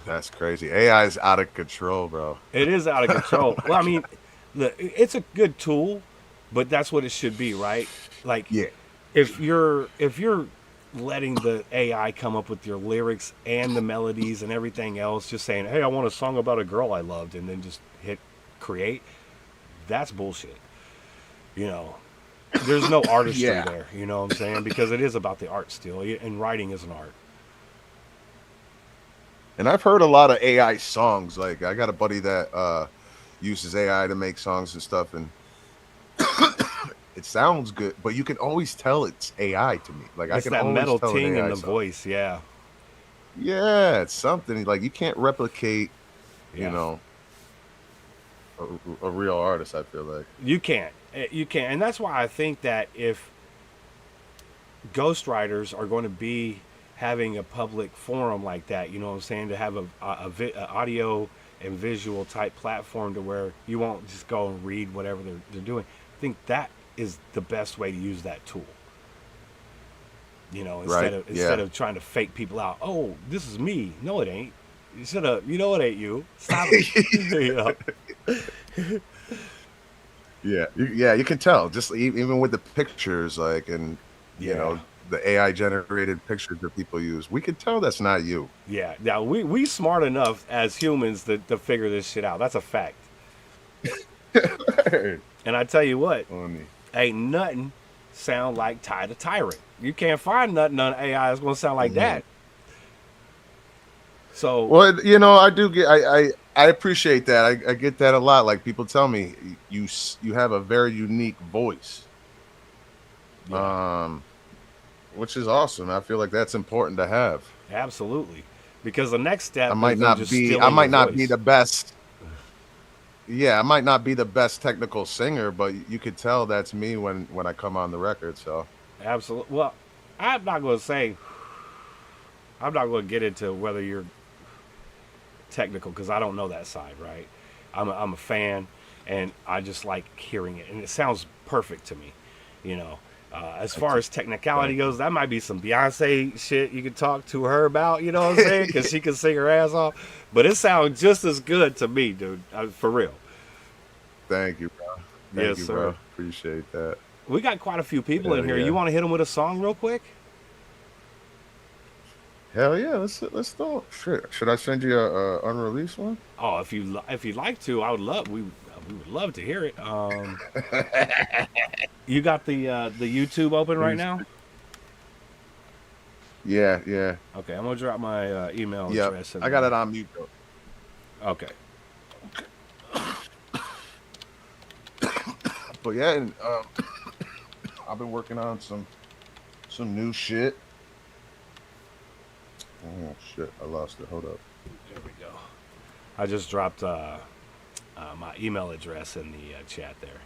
That's crazy. AI is out of control, bro. It is out of control. Well, I mean, look, it's a good tool, but that's what it should be, right? Like, Yeah. if you're letting the AI come up with your lyrics and the melodies and everything else, just saying, "Hey, I want a song about a girl I loved," and then just hit create, that's bullshit. You know, there's no artistry Yeah. there. You know what I'm saying? Because it is about the art still, and writing is an art. And I've heard a lot of AI songs. Like I got a buddy that uses AI to make songs and stuff, and it sounds good, but you can always tell it's AI to me. Like I It's can that always metal tell an ting in AI the song. voice. Yeah, Yeah, it's something like you can't replicate, you yeah. know, a real artist. I feel like. You can't. You can't. And that's why I think that if ghostwriters are going to be having a public forum like that, you know what I'm saying, to have a audio and visual type platform to where you won't just go and read whatever they're doing. I think that is the best way to use that tool. You know, Right, instead yeah. of trying to fake people out. Oh, this is me. No, it ain't. You should have. You know, it ain't you. Stop it. You know? Yeah, you can tell just even with the pictures, like, and you Yeah. know, the AI generated pictures that people use. We can tell that's not you. Yeah. Now we smart enough as humans to figure this shit out. That's a fact. And I tell you what, Funny. ain't nothing sound like Ty the Tyrant. You can't find nothing on AI that's gonna sound like that. So Well, you know, I do get, I appreciate that. I get that a lot. Like people tell me, you have a very unique voice, yeah, which is awesome. I feel like that's important to have. absolutely. Because the next step I is might them not just be, stealing I might your not be voice. the best. Yeah, I might not be the best technical singer, but you could tell that's me when I come on the record. So Absolutely. Well, I'm not going to say. I'm not going to get into whether you're technical because I don't know that side, right? I'm a fan, and I just like hearing it, and it sounds perfect to me. You know, as far as technicality goes, that might be some Beyonce shit you could talk to her about. You know what I'm saying? Because she can sing her ass off, but it sounds just as good to me, dude. For real. thank you, bro. Thank Yes, you, sir. bro. Appreciate that. We got quite a few people in Hell here. yeah. You want to hit them with a song real quick? Hell yeah, let's do it. Shit. Should I send you a unreleased one? Oh, if you'd like to, I would love we would love to hear it. You got the YouTube open right Please. now? Yeah, yeah. Okay, I'm gonna drop my email Yep. address. I got it on mute though. Okay. But yeah, and, I've been working on some new shit. Oh shit, I lost it. Hold up. There we go. I just dropped my email address in the chat there.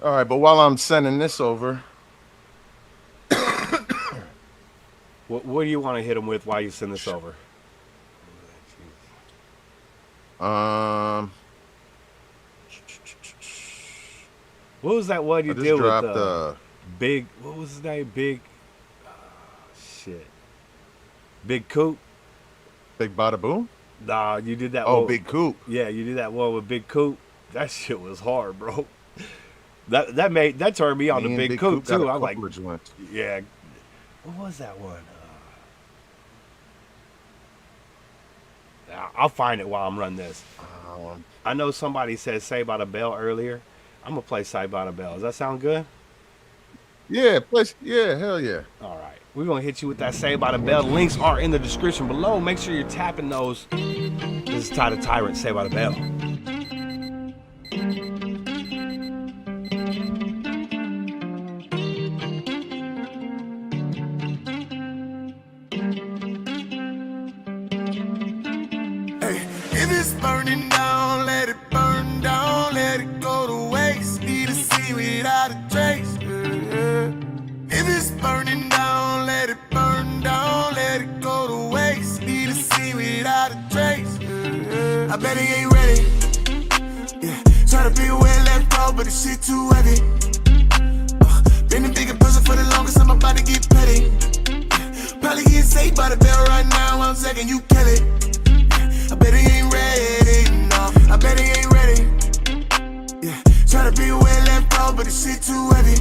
All right, but while I'm sending this over, What do you want to hit them with while you send this over? um, What was that one I you just did with dropped Big? What was his name? Big. Shit. Big Coop. Big Bada Boom. Nah, you did that. Oh, one. Big Coop. Yeah, you did that one with Big Coop. That shit was hard, bro. That turned me on to Me and Big Coop got too. a I'm like, couple of joints. yeah. What was that one? I'll find it while I'm running this. I know somebody said "Say by the Bell" earlier. I'm gonna play "Say by the Bell." Does that sound good? Yeah, plus, yeah, hell yeah. All right, we're gonna hit you with that "Say by the Bell." The links are in the description below. Make sure you're tapping those. This is Ty the Tyrant. "Say by the Bell." Hey, if it's burning down, let it burn down, let it go to waste. Need a sea without a trace. If it's burning down, let it burn down, let it go to waste. Need a sea without a trace. I bet he ain't ready. Yeah, try to be away left out, but the shit too heavy. Been a bigger person for the longest, I'm about to get petty. Probably getting saved by the bell right now, 1 second you kill it. I bet he ain't ready, no, I bet he ain't ready. Yeah, try to be away left out, but the shit too heavy.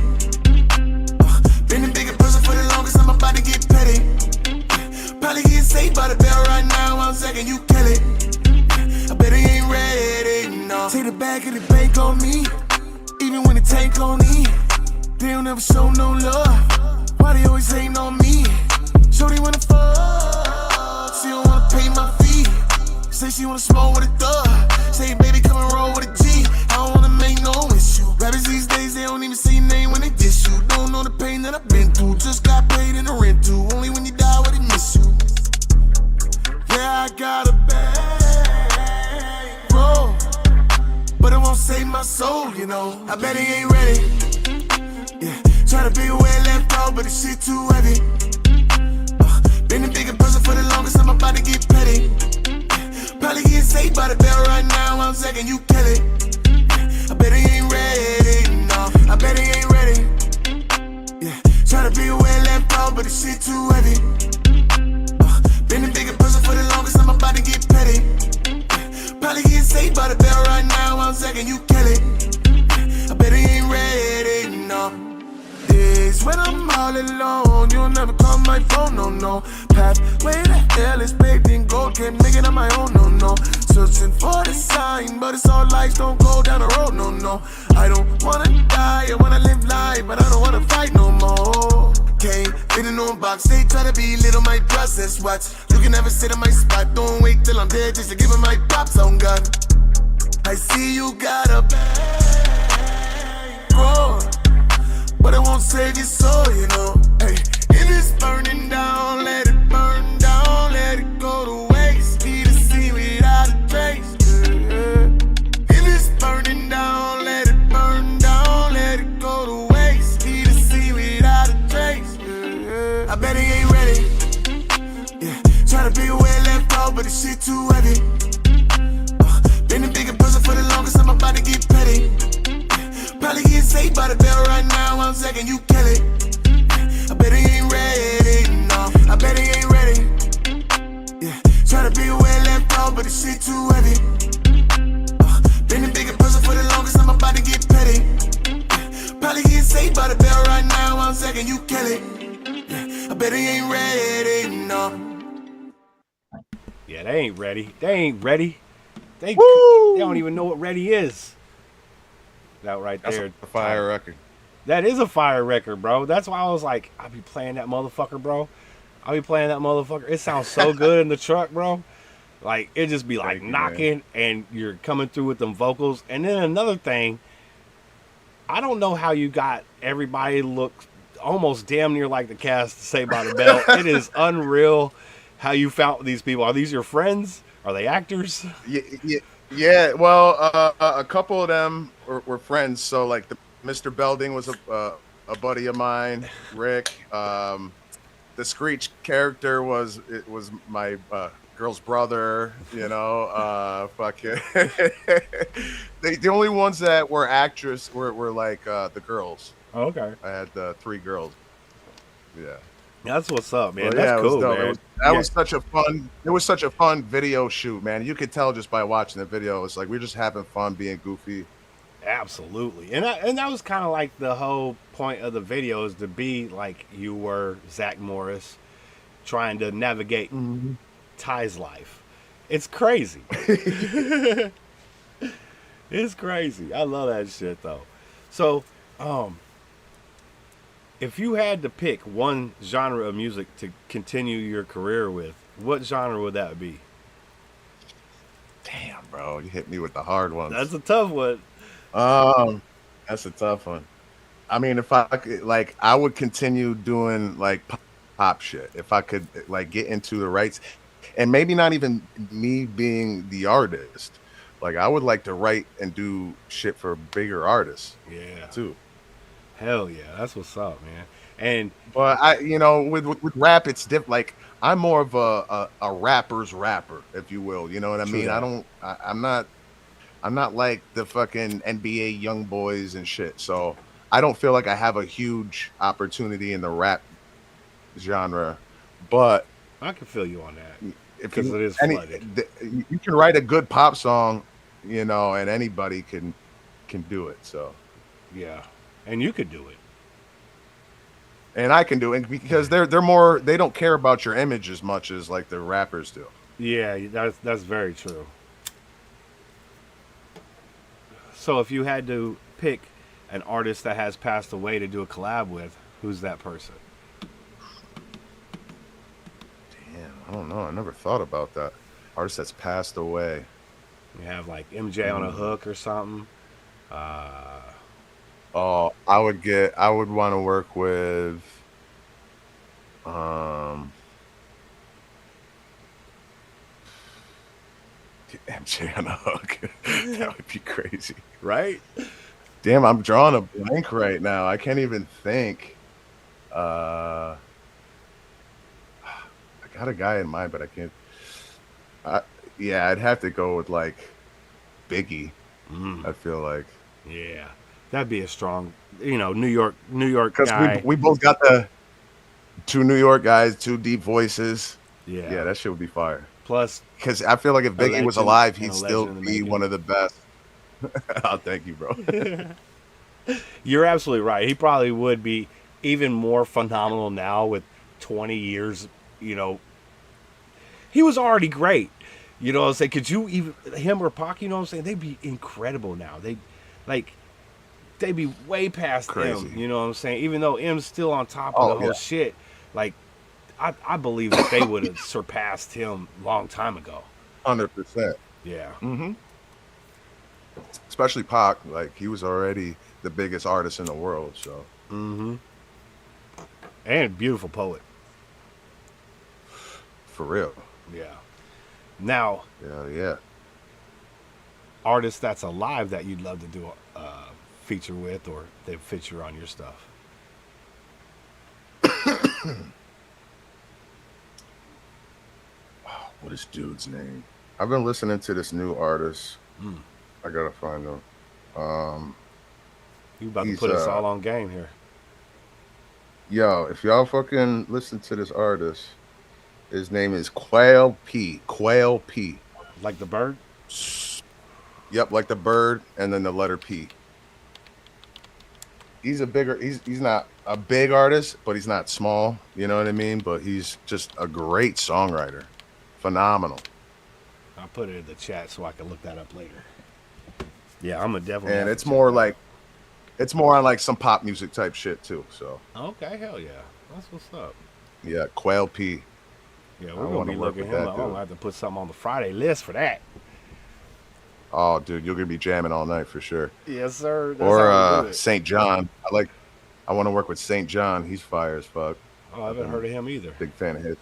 Been a bigger person for the longest, I'm about to get petty. Probably getting saved by the bell right now, 1 second you kill it. I bet he ain't ready, no. Take the back of the bank on me, even when the tank on E. They don't ever show no love, why they always hating on me? Shorty wanna fuck, she don't wanna pay my fee. Say she wanna smoke with a thug, say baby come and roll with a G. I don't wanna make no issue. Rappers these days, they don't even say your name when they diss you. Don't know the pain that I've been through, just got paid in the rent too. Only when you die would they miss you. Yeah, I got a bag, bro, but it won't save my soul, you know. I bet he ain't ready. Yeah, try to be away left out, but the shit too heavy. Been a bigger person for the longest, cause I'm about to get petty. Probably getting saved by the bell right now. I'm second, you kill it. I bet he ain't ready, no. I bet he ain't ready. Yeah, tryna be where left out, but the shit too heavy. Been a bigger person for the longest, I'm about to get petty. Probably getting saved by the bell right now. I'm second, you kill it. I bet he ain't ready, no. Days when I'm all alone, you'll never call my phone, no. Pathway to hell is paved in gold, can't make it on my own, no. Searching for the sign, but it's all lights, don't go down the road, no. I don't wanna die, I wanna live life, but I don't wanna fight no more. Can't fit in no box, they try to be little my process, watch. You can never sit in my spot, don't wait till I'm dead just to give him my props on God. I see you got a bad road, but it won't save your soul, you know. Hey, if it's burning down, let it burn down, let it go to waste. Be the sea without a trace. If it's burning down, let it burn down, let it go to waste. Be the sea without a trace. I bet he ain't ready. Yeah, tryna figure where it left out, but the shit too heavy. Been a bigger person for the longest, I'm about to get petty. Probably getting saved by the bell right now. I'm second, you kill it. I bet he ain't ready, no. I bet he ain't ready. Yeah, tryna be where it left out, but the shit too heavy. Been a bigger person for the longest, I'm about to get petty. Probably getting saved by the bell right now. I'm second, you kill it. I bet he ain't ready, no. Yeah, they ain't ready. They ain't ready. They don't even know what ready is. That right there. That's a fire record. That is a fire record, bro. That's why I was like, I'll be playing that motherfucker, bro. I'll be playing that motherfucker. It sounds so good in the truck, bro. Like, it just be like knocking, and you're coming through with them vocals. And then another thing, I don't know how you got everybody look almost damn near like the cast to Saved by the Bell. It is unreal how you found these people. Are these your friends? Are they actors? Yeah. Well, a couple of them were friends. So like Mr. Belding was a buddy of mine. Rick, the Screech character was my girl's brother. You know, fucking. The only ones that were actress were like the girls. Oh, okay. I had 3 girls. Yeah. That's what's up, man. Well, That's cool, dope. man. That was such a fun. It was such a fun video shoot, man. You could tell just by watching the video. It's like we're just having fun, being goofy. Absolutely, and that was kind of like the whole point of the video, is to be like you were Zach Morris, trying to navigate Ty's life. It's crazy. It's crazy. I love that shit though. So, if you had to pick one genre of music to continue your career with, what genre would that be? Damn, bro, you hit me with the hard ones. That's a tough one. That's a tough one. I mean, if I could, like, I would continue doing like pop shit if I could, like, get into the rights, and maybe not even me being the artist. Like, I would like to write and do shit for bigger artists. Yeah. Too. Hell yeah, that's what's up, man. But I, you know, with rap, it's different. Like, I'm more of a rapper's rapper, if you will. You know what I mean? I'm not like the fucking NBA young boys and shit. So I don't feel like I have a huge opportunity in the rap genre. But I can feel you on that, because it is flooded. You can write a good pop song, you know, and anybody can do it. So yeah, and you could do it. And I can do it because they're more, they don't care about your image as much as like the rappers do. Yeah, that's very true. So if you had to pick an artist that has passed away to do a collab with, who's that person? Damn, I don't know. I never thought about that. Artist that's passed away. You have like MJ on a hook or something. Oh, I would want to work with MJ on a hook. That would be crazy. Right? Damn, I'm drawing a blank right now. I can't even think. I got a guy in mind, but I can't. I, yeah, I'd have to go with like Biggie. I feel like Yeah, that'd be a strong, New York because guy. we both got the two New York guys, two deep voices. Yeah, Yeah. that shit would be fire. Plus Because I feel like if a Biggie was legend alive, and he'd a still legend in the be making. one of the best. Oh, thank you, bro. You're absolutely right. He probably would be even more phenomenal now with 20 years. You know, he was already great. You know what I'm saying? Could you even him or Pac? You know what I'm saying? They'd be incredible now. Like they'd be way past M. Crazy. You know what I'm saying? Even though M's still on top of the Oh yeah, whole shit, like I believe that they would have surpassed him long time ago. 100%. Yeah. Hmm. Especially Pac, like he was already the biggest artist in the world. So And beautiful poet. for real, Yeah. Now, yeah, yeah. artist that's alive that you'd love to do a feature with, or they feature on your stuff. What is dude's name? I've been listening to this new artist. Mm. I gotta find him. Um, You about to he's put us all on game here. yo, if y'all fucking listen to this artist, his name is Quail P. Quail P. Like the bird? Yep, like the bird and then the letter P. He's not a big artist, but he's not small, you know what I mean? But he's just a great songwriter. Phenomenal. I'll put it in the chat so I can look that up later. Yeah, I'm a definitely. And have it's to more check like it's more on like some pop music type shit too. So that out. Okay, hell yeah. That's what's up. yeah, Quail P. Yeah, I we're gonna wanna be work looking with him that up. I'm dude. gonna have to put something on the Friday list for that. Oh, dude, you're gonna be jamming all night for sure. Yes, sir. That's Or how we do it. Saint John. I want to work with Saint John. He's fire as fuck. Oh, I haven't heard of him either. Big fan of his.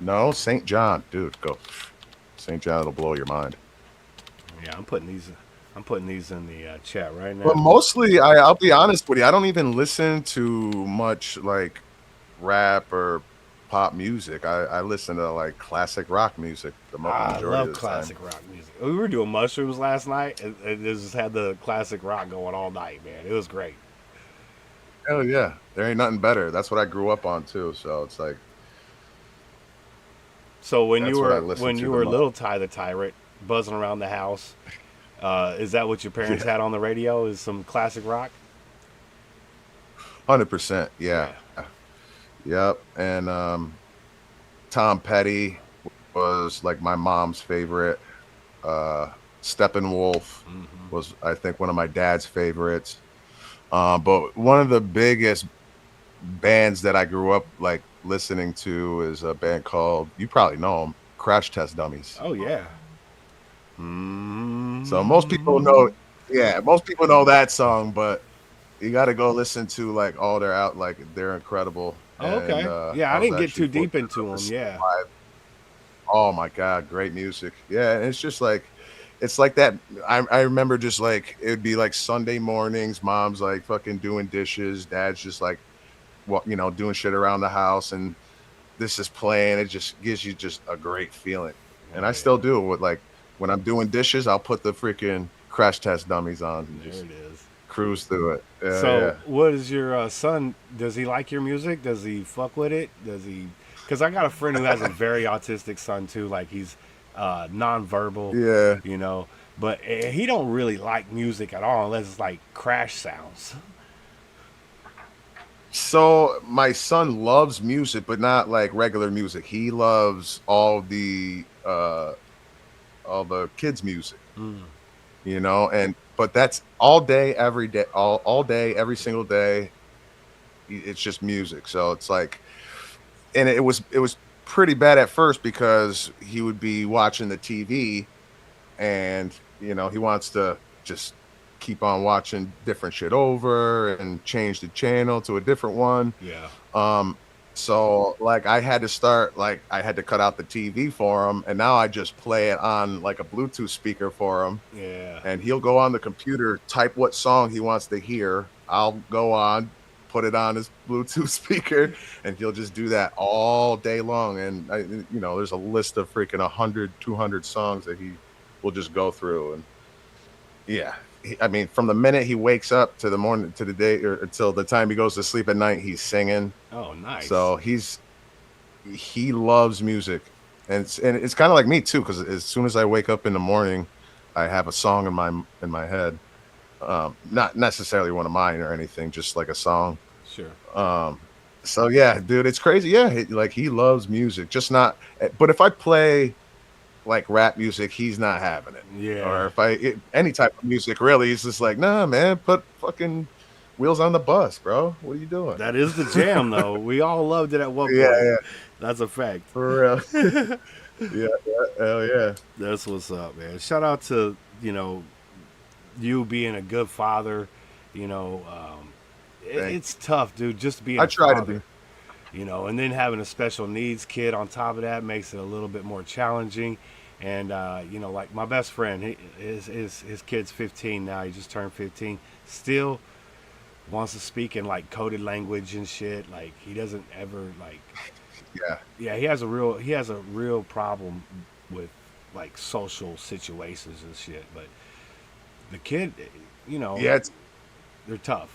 No, Saint John, dude, go. Saint John will blow your mind. Yeah, I'm putting these. I'm putting these in the chat right now. But mostly, I'll be honest with you, I don't even listen to much like rap or pop music. I listen to like classic rock music the I majority love of the classic time. rock music. We were doing mushrooms last night, and just had the classic rock going all night, man. It was great. Hell yeah, there ain't nothing better. That's what I grew up on too. So it's like So when that's you what I were listen when to you the were most. little Ty the Tyrant, buzzing around the house, is that what your parents Yeah, had on the radio? Is some classic rock? 100%. Yeah, Yeah. yep. And Tom Petty was like my mom's favorite. Steppenwolf was, I think, one of my dad's favorites. But one of the biggest bands that I grew up like listening to is a band called, you probably know them, Crash Test Dummies. Oh yeah. So most people know, yeah, most people know that song, but you got to go listen to like all their out, like they're incredible. Oh, And okay. Yeah, I I was didn't get actually too deep fortunate into enough to them. see them Yeah. live. Oh my God, great music. Yeah, and it's just like, it's like that. I remember just like, it would be like Sunday mornings, mom's like fucking doing dishes, dad's just like, what, doing shit around the house, and this is playing. It just gives you just a great feeling. And Oh I yeah. still do it with like, when I'm doing dishes, I'll put the freaking Crash Test Dummies on and There just it is. cruise through it. Yeah, So, yeah. what is your son? Does he like your music? Does he fuck with it? Does he? Because I got a friend who has a very autistic son too. Like he's nonverbal, Yeah. you know, but he don't really like music at all unless it's like crash sounds. So my son loves music, but not like regular music. He loves all the kids music, and but that's all day, every day, all day, every single day. It's just music. So it's like, and it was pretty bad at first because he would be watching the TV, and he wants to just keep on watching different shit over and change the channel to a different one. Yeah. So like I had to cut out the TV for him, and now I just play it on like a Bluetooth speaker for him, Yeah. and he'll go on the computer, type what song he wants to hear. I'll go on, put it on his Bluetooth speaker, and he'll just do that all day long. And there's a list of freaking 100, 200 songs that he will just go through. And yeah, I mean, from the minute he wakes up to the morning to the day or until the time he goes to sleep at night, he's singing. Oh, nice. So he loves music, and it's kind of like me too, because as soon as I wake up in the morning, I have a song in my head. Not necessarily one of mine or anything, just like a song. Sure. So yeah, dude, it's crazy. Yeah, he loves music, just not. But if I play like rap music, he's not having it. Yeah. Or if any type of music, really, he's just like, nah, man, put fucking Wheels on the Bus, bro. What are you doing? That is the jam, though. We all loved it at one point. Yeah. That's a fact. For real. Yeah, hell yeah. That's what's up, man. Shout out to, you being a good father. It's tough, dude, just being I try to father, be. and then having a special needs kid on top of that makes it a little bit more challenging. And, like my best friend, his kid's 15 now. He just turned 15. Still wants to speak in, like, coded language and shit. Like, he doesn't ever, like... Yeah, he has a real problem with, like, social situations and shit. But the kid, Yeah, they're tough.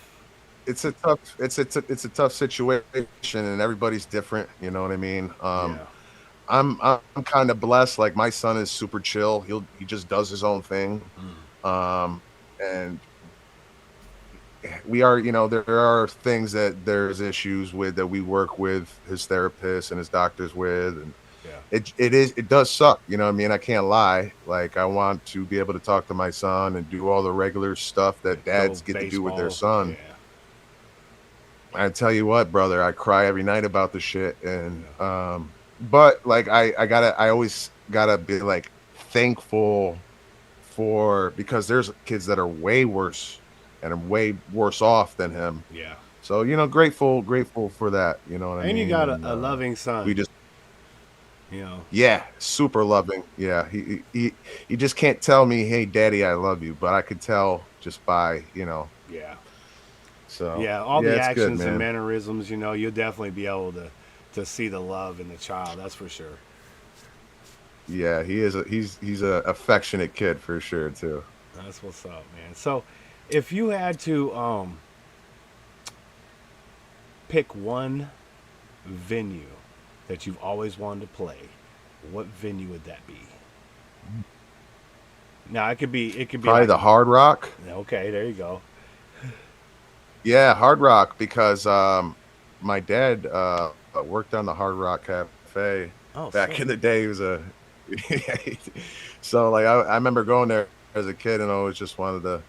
it's a tough situation, and everybody's different. You know what I mean? Yeah. I'm kind of blessed. Like, my son is super chill. He just does his own thing. And we are, there are things that there's issues with that we work with his therapist and his doctors with, and it does suck. You know what I mean? I can't lie. Like, I want to be able to talk to my son and do all the regular stuff that dads get to do with their son. I tell you what, brother, I cry every night about the shit. And but like I always gotta be like thankful because there's kids that are way worse and are way worse off than him. Yeah. So, grateful for that. You know what I mean? And you got a loving son. We just Yeah, super loving. Yeah, he just can't tell me, "Hey, Daddy, I love you," but I could tell just by Yeah. So Yeah, all the it's actions good, and man. mannerisms, you'll definitely be able to see the love in the child. That's for sure. Yeah, he's a affectionate kid for sure too. That's what's up, man. So, if you had to pick one venue that you've always wanted to play, what venue would that be? Now, it could be Probably like, the Hard Rock. Okay, there you go. Yeah, Hard Rock, because my dad worked on the Hard Rock Cafe back in the day. He was a so like I remember going there as a kid, and I always just wanted to.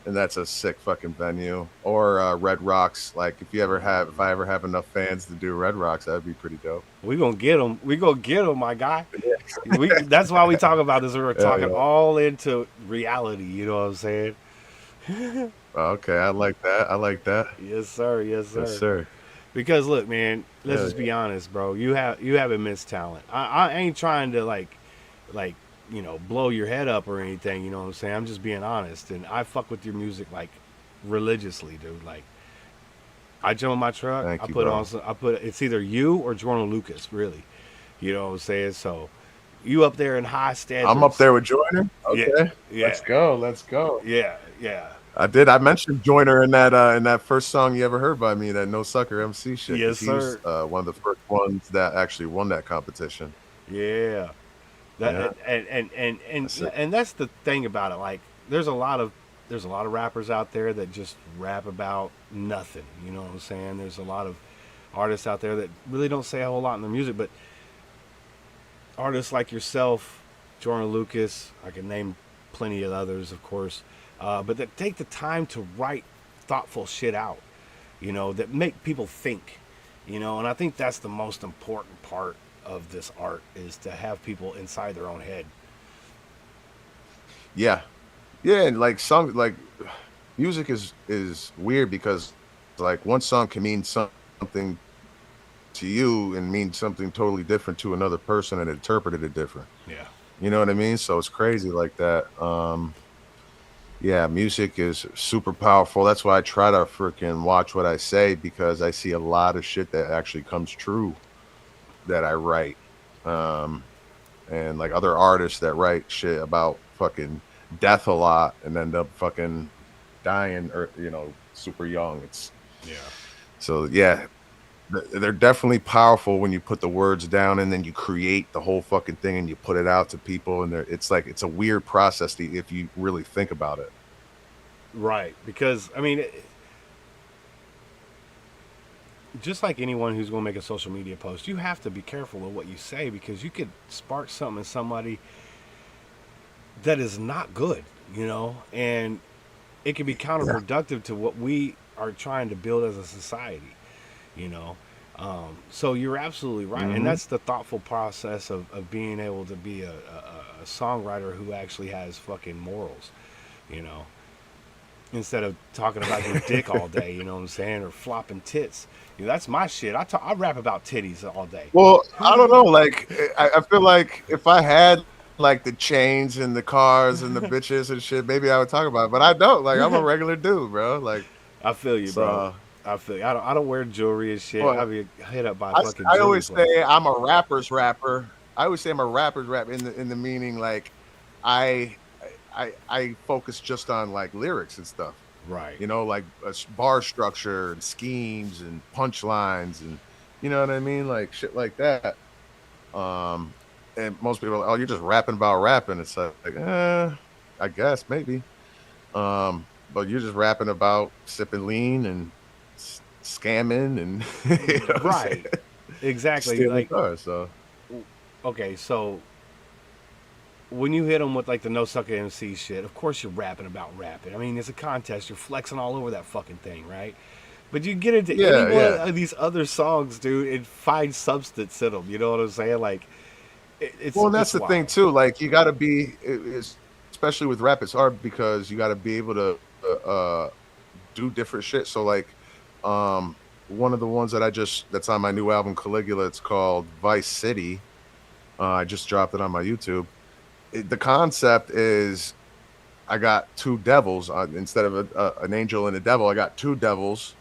And that's a sick fucking venue. Or Red Rocks. Like, if I ever have enough fans to do Red Rocks, that'd be pretty dope. We gonna get them. We gonna get them, my guy. That's why we talk about this. We're talking all into reality. You know what I'm saying? Okay, I like that. Yes, sir. Yes, sir. Yes, sir. Because look, man, let's just be honest, bro. You have immense talent. I ain't trying to like blow your head up or anything. You know what I'm saying? I'm just being honest, and I fuck with your music like religiously, dude. Like, I jump in my truck. Thank I you, put bro. on. It's either you or Jordan Lucas, really. You know what I'm saying? So you up there in high standards. I'm up there with Joyner. Okay. Yeah. Let's go. Yeah. I mentioned Joyner in that first song you ever heard by me, that No Sucker MC shit. Yes, he was sir. one of the first ones that actually won that competition. Yeah. And that's the thing about it. Like, there's a lot of rappers out there that just rap about nothing. You know what I'm saying? There's a lot of artists out there that really don't say a whole lot in their music, but artists like yourself, Jordan Lucas, I can name plenty of others, of course, but that take the time to write thoughtful shit out, that make people think, and I think that's the most important part of this art, is to have people inside their own head. Yeah, and like music is weird, because like one song can mean something to you and mean something totally different to another person, and interpreted it different. Yeah. You know what I mean? So it's crazy like that. Yeah, music is super powerful. That's why I try to freaking watch what I say because I see a lot of shit that actually comes true that I write. Um, and like other artists that write shit about fucking death a lot and end up fucking dying or super young. It's Yeah. so yeah, they're definitely powerful when you put the words down and then you create the whole fucking thing and you put it out to people and it's like it's a weird process if you really think about it. Right. Because I mean, just like anyone who's going to make a social media post, you have to be careful of what you say because you could spark something in somebody that is not good, and it can be Yeah. counterproductive to what we are trying to build as a society, you know. So you're absolutely right, and Hmm. that's the thoughtful process of being able to be a songwriter who actually has fucking morals, you know, instead of talking about your dick all day, you know what I'm saying, or flopping tits. That's my shit. I rap about titties all day. Well, I don't know. Like, I feel like if I had like the chains and the cars and the bitches and shit, maybe I would talk about it. But I don't. Like, I'm a regular dude, bro. Like, I feel you, bro. so. I feel you. I don't wear jewelry and shit. I Well, be hit up by a I, fucking I jewelry always say place. I'm a rapper's rapper. I always say I'm a rapper's rap in the meaning like I I focus just on like lyrics and stuff. Right. Like bar structure and schemes and punchlines and you know what I mean, like shit like that. Um, and most people, are like, oh, you're just rapping about rapping. It's I guess maybe. But you're just rapping about sipping lean and scamming and you know what I'm saying? Right. Exactly. Stealing Like, cars. So okay, so when you hit them with like the no sucker MC shit, of course you're rapping about rapping. I mean, it's a contest. You're flexing all over that fucking thing, right? But you get into any yeah, one yeah. of these other songs, dude, and find substance in them. You know what I'm saying? Like, it's Well, and that's it's the thing wild. too. Like you got to especially with rap, it's hard because you got to be able to do different shit. So like, one of the ones that's on my new album Caligula, it's called Vice City. I just dropped it on my YouTube. The concept is I got two devils instead of an angel and a devil. I got two devils,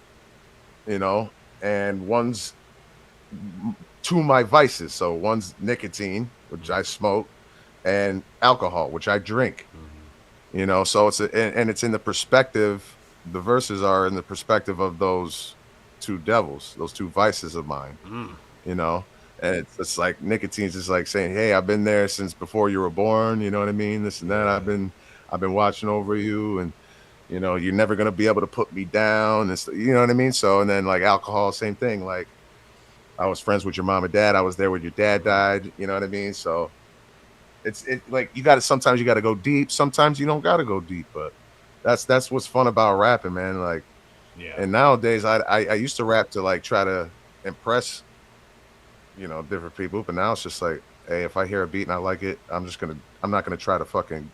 you know, and one's two my vices. So one's nicotine, which I smoke, and alcohol, which I drink. So and it's in the perspective. The verses are in the perspective of those two devils, those two vices of mine. Mm. You know, and it's like nicotine's just like saying, "Hey, I've been there since before you were born." You know what I mean? This and that. Yeah. I've been watching over you, and you're never gonna be able to put me down. And you know what I mean? So, and then like alcohol, same thing. Like I was friends with your mom and dad. I was there when your dad died. You know what I mean? So it like sometimes you got to go deep. Sometimes you don't got to go deep. But that's what's fun about rapping, man. Like, Yeah. and nowadays I used to rap to like try to impress different people, but now it's just like, hey, if I hear a beat and I like it, I'm not gonna try to fucking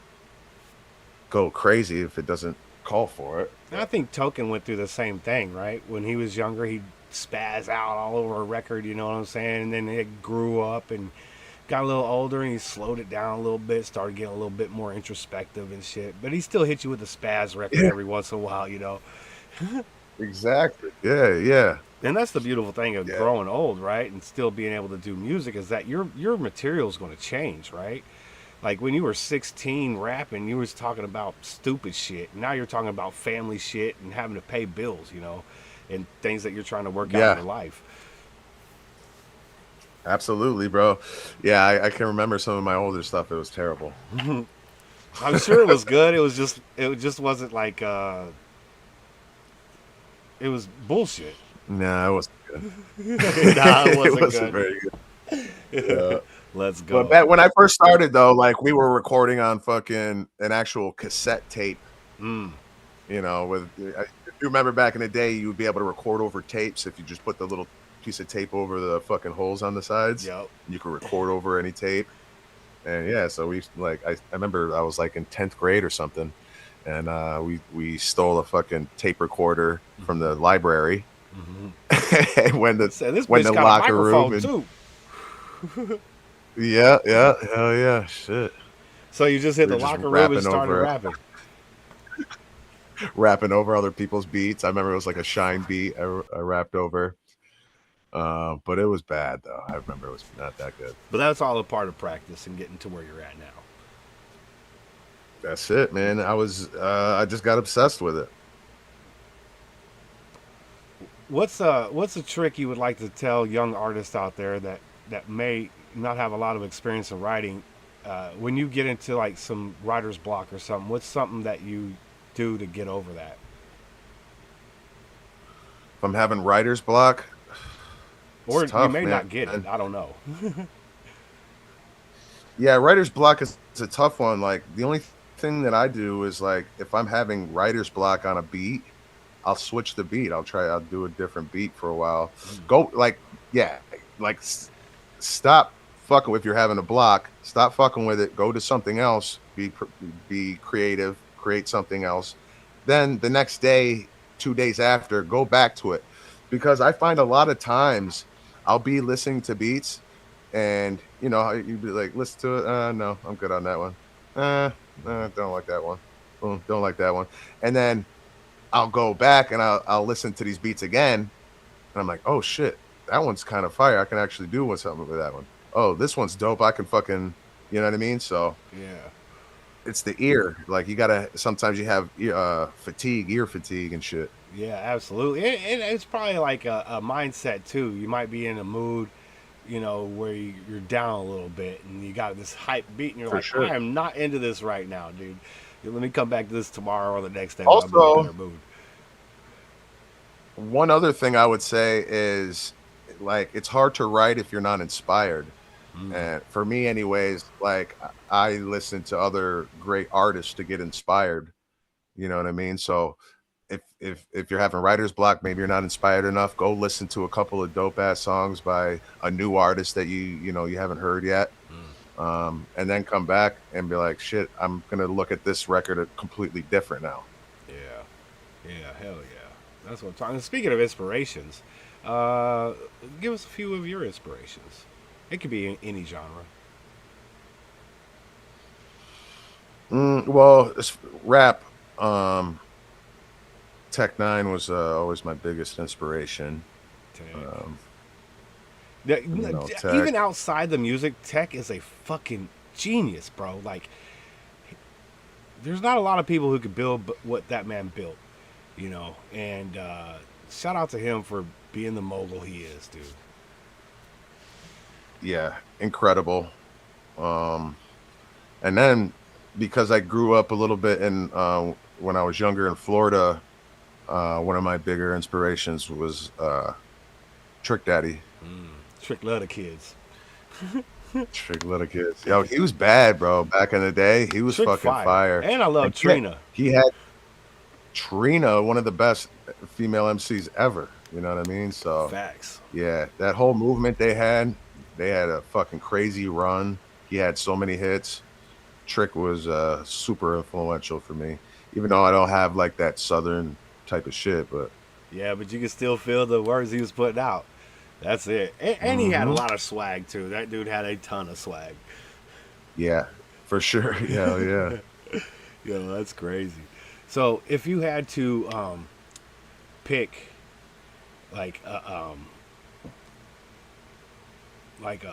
go crazy if it doesn't call for it. And I think Token went through the same thing, right? When he was younger, he'd spaz out all over a record, you know what I'm saying? And then he grew up and got a little older and he slowed it down a little bit, started getting a little bit more introspective and shit. But he still hit you with a spaz record Yeah, every once in a while, you know? exactly. Yeah, yeah, And that's the beautiful thing of yeah, growing old, right? And still being able to do music is that your material is going to change, right? Like when you were 16 rapping, you was talking about stupid shit. Now you're talking about family shit and having to pay bills, you know, and things that you're trying to work out in yeah. your life. Absolutely, bro. Yeah, I can remember some of my older stuff. It was terrible. I'm sure it was good. It just wasn't like it was bullshit. Nah, it wasn't good. Nah, it It wasn't wasn't good. very good. Let's But go. back when I first started, though, like we were recording on fucking an actual cassette tape. Mm, If you remember back in the day, you would be able to record over tapes if you just put the little piece of tape over the fucking holes on the sides. yep. You could record over any tape. And yeah, so I remember I was like in 10th grade or something, and we stole a fucking tape recorder from the library Hmm. and Said this went bitch in the got a locker room microphone and too. yeah, yeah, hell yeah, shit. So you just hit We the were just locker room and rapping started over it. rapping. rapping over other people's beats. I remember it was like a Shine beat I rapped over. But it was bad though. I remember it was not that good. But that's all a part of practice and getting to where you're at now. That's it, man. I just got obsessed with it. What's a trick you would like to tell young artists out there that may not have a lot of experience in writing? When you get into like some writer's block or something, what's something that you do to get over that? If I'm having writer's block, Or it's tough, you may man. not get it. I don't know. Yeah, writer's block is a tough one. Like the only thing that I do is like if I'm having writer's block on a beat, I'll switch the beat. I'll do a different beat for a while. Go like yeah, like stop fucking if you're having a block. Stop fucking with it. Go to something else. Be creative. Create something else. Then the next day, 2 days after, go back to it, because I find a lot of times I'll be listening to beats, and you know you'd be like, listen to it. No, I'm good on that one. Don't like that one. Don't like that one. And then I'll go back and I'll listen to these beats again, and I'm like, oh shit, that one's kind of fire. I can actually do something with that one. Oh, this one's dope. I can fucking, you know what I mean? So Yeah. it's the ear. Like you gotta. Sometimes you have ear fatigue, and shit. Yeah, absolutely. And it's probably like a mindset too. You might be in a mood, where you're down a little bit and you got this hype beat and you're For like, sure. I am not into this right now, dude. Let me come back to this tomorrow or the next day when I'm in a Also, better mood. one other thing I would say is like it's hard to write if you're not inspired. And for me, anyways, like I listen to other great artists to get inspired. You know what I mean? So if you're having writer's block, maybe you're not inspired enough, go listen to a couple of dope ass songs by a new artist that you haven't heard yet. And then come back and be like, shit, I'm gonna look at this record completely different now. Yeah. Yeah, hell yeah. That's what I'm talking. Speaking of inspirations, give us a few of your inspirations. It could be in any genre. Well, rap. Tech Nine was always my biggest inspiration. Tech. Tech. Even outside the music, Tech is a fucking genius, bro. Like, there's not a lot of people who could build what that man built, And shout out to him for being the mogul he is, dude. Yeah, incredible. And then because I grew up a little bit in when I was younger in Florida, one of my bigger inspirations was Trick Daddy. Trick love the kids. Trick Little Kids. Yo, he was bad, bro. Back in the day, he was Trick fucking fire. And I love And Trina. He had Trina, one of the best female MCs ever. You know what I mean? So Facts. yeah, that whole movement they had a fucking crazy run. He had so many hits. Trick was super influential for me, even though I don't have like that southern type of shit. But Yeah, but you can still feel the words he was putting out. That's it. And he had a lot of swag, too. That dude had a ton of swag. yeah, for sure. Yeah. Yo, that's crazy. So, if you had to pick, like, how do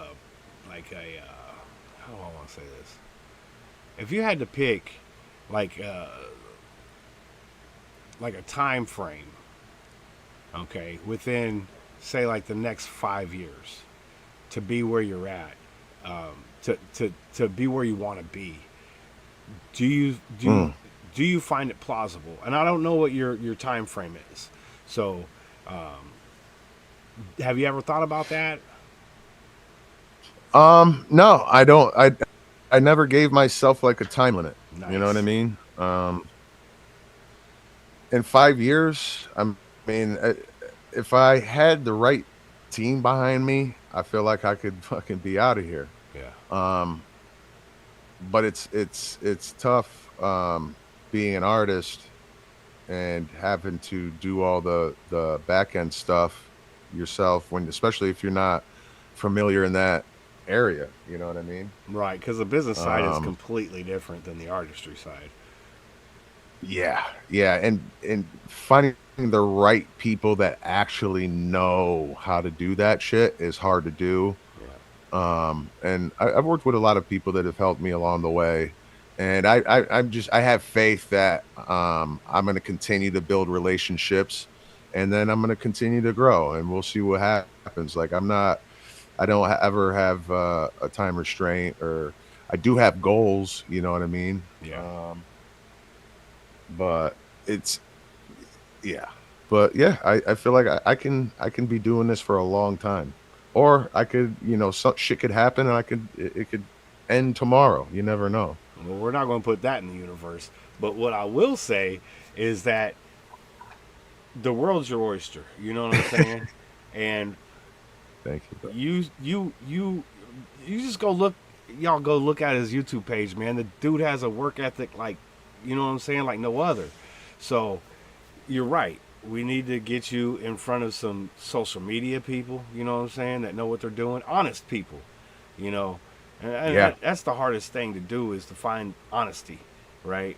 I want to say this? If you had to pick, like a time frame, okay, within, say, like the next 5 years, to be where you're at, to be where you want to be, do you find it plausible? And I don't know what your time frame is, so have you ever thought about that? No, I don't. I never gave myself like a time limit. Nice. You know what I mean? In 5 years, if I had the right team behind me, I feel like I could fucking be out of here. Yeah. But it's tough being an artist and having to do all the back end stuff yourself, especially if you're not familiar in that area. You know what I mean? Right, because the business side is completely different than the artistry side. Yeah, and finding the right people that actually know how to do that shit is hard to do. Yeah. And I've worked with a lot of people that have helped me along the way, and I'm just I have faith that I'm going to continue to build relationships, and then I'm going to continue to grow, and we'll see what happens. Like I don't ever have a time restraint, or I do have goals. You know what I mean? Yeah. But it's yeah, but yeah, I feel like I can be doing this for a long time, or I could, some shit could happen and it could end tomorrow. You never know. Well, we're not going to put that in the universe. But what I will say is that the world's your oyster. You know what I'm saying? And Thank you. Bro. you just go look. Y'all go look at his YouTube page, man. The dude has a work ethic like, you know what I'm saying, like no other. So you're right. We need to get you in front of some social media people, you know what I'm saying, that know what they're doing. Honest people, you know. And Yeah, that's the hardest thing to do is to find honesty, right?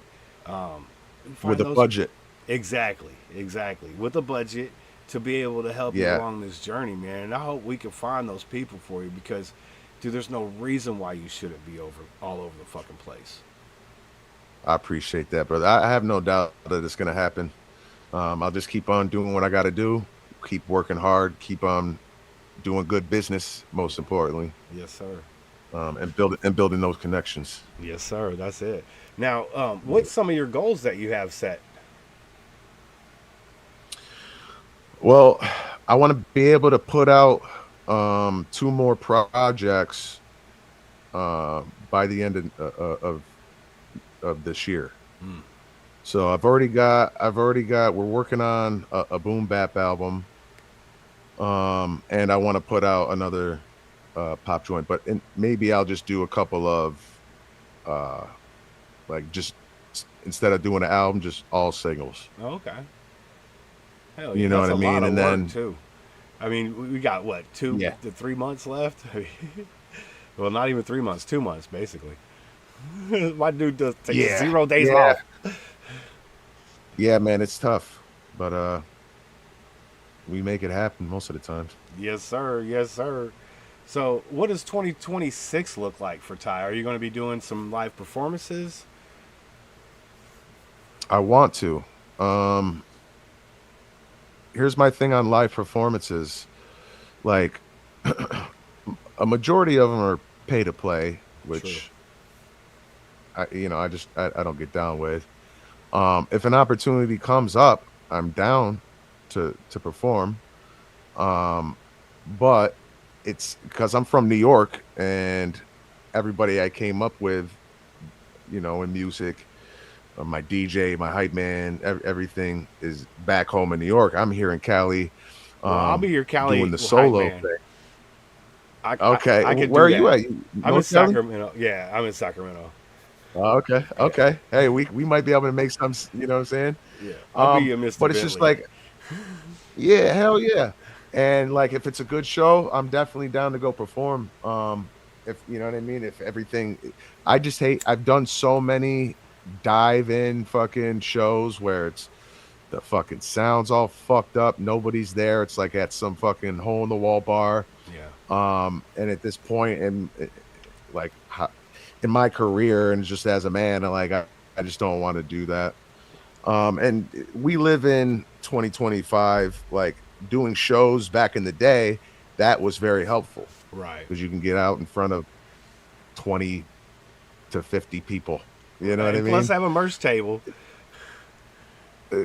with Find a those budget. exactly with a budget to be able to help you Yeah, along this journey, man. And I hope we can find those people for you because, dude, there's no reason why you shouldn't be over all over the fucking place. I appreciate that, brother. I have no doubt that it's gonna happen. I'll just keep on doing what I got to do, keep working hard, keep on doing good business, most importantly, Yes, sir. and building those connections. Yes, sir. That's it. Now, what's some of your goals that you have set? Well, I want to be able to put out two more projects by the end of this year. Mm. So I've already got. We're working on a boom bap album, and I want to put out another pop joint. But maybe I'll just do a couple of uh, like just instead of doing an album, just all singles. Oh, okay. Hell You yeah, know that's what I a mean? lot of And work then too. I mean, we got what, two yeah, to 3 months left? Well, not even 3 months, 2 months basically. My dude does takes yeah, 0 days yeah, off. yeah, man, it's tough, but we make it happen most of the times. Yes, sir. Yes, sir. So, what does 2026 look like for Ty? Are you going to be doing some live performances? I want to. Um, Here's my thing on live performances. Like a majority of them are pay to play, True. which I don't get down with. If an opportunity comes up, I'm down to perform. Um, but it's because I'm from New York, and everybody I came up with, in music, my DJ, my hype man, everything is back home in New York. I'm here in Cali, Well, I'll be your doing Cali the hype solo man. thing. I, I, Okay, I could where do are you that. at? I'm in North Cali? Sacramento. Yeah, I'm in Sacramento. Oh, okay, Yeah, okay. Hey, we might be able to make some. You know what I'm saying? yeah. I'll be your Mr. But it's just Bentley. like, yeah, hell yeah. And like, if it's a good show, I'm definitely down to go perform. If you know what I mean. If everything, I just hate. I've done so many dive in fucking shows where it's the fucking sounds all fucked up. Nobody's there. It's like at some fucking hole in the wall bar. Yeah. And at this point, and like in my career, and just as a man, I just don't want to do that. And we live in 2025. Like doing shows back in the day, that was very helpful Right. because you can get out in front of 20 to 50 people. You know Right. what I And plus, mean? have a merch table.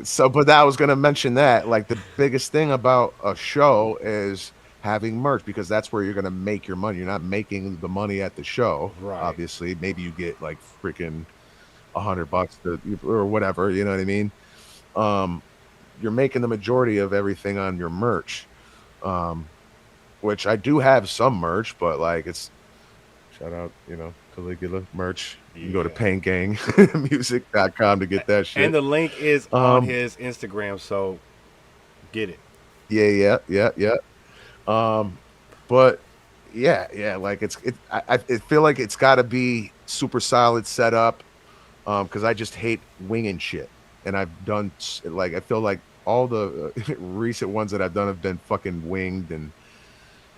So, but I was going to mention that like the biggest thing about a show is having merch because that's where you're going to make your money. You're not making the money at the show. Right. Obviously, maybe you get like freaking $100 or whatever. You know what I mean? Um, you're making the majority of everything on your merch, um, which I do have some merch, but like it's shout out, Caligula merch. You can go to Yeah. paingangmusic.com to get that And shit. the link is on Um, his Instagram, so get it. yeah, yeah, yeah, yeah. Um, but yeah, like I feel like it's got to be super solid setup. Because I just hate winging shit. and I've done like I feel like all the recent ones that I've done have been fucking winged and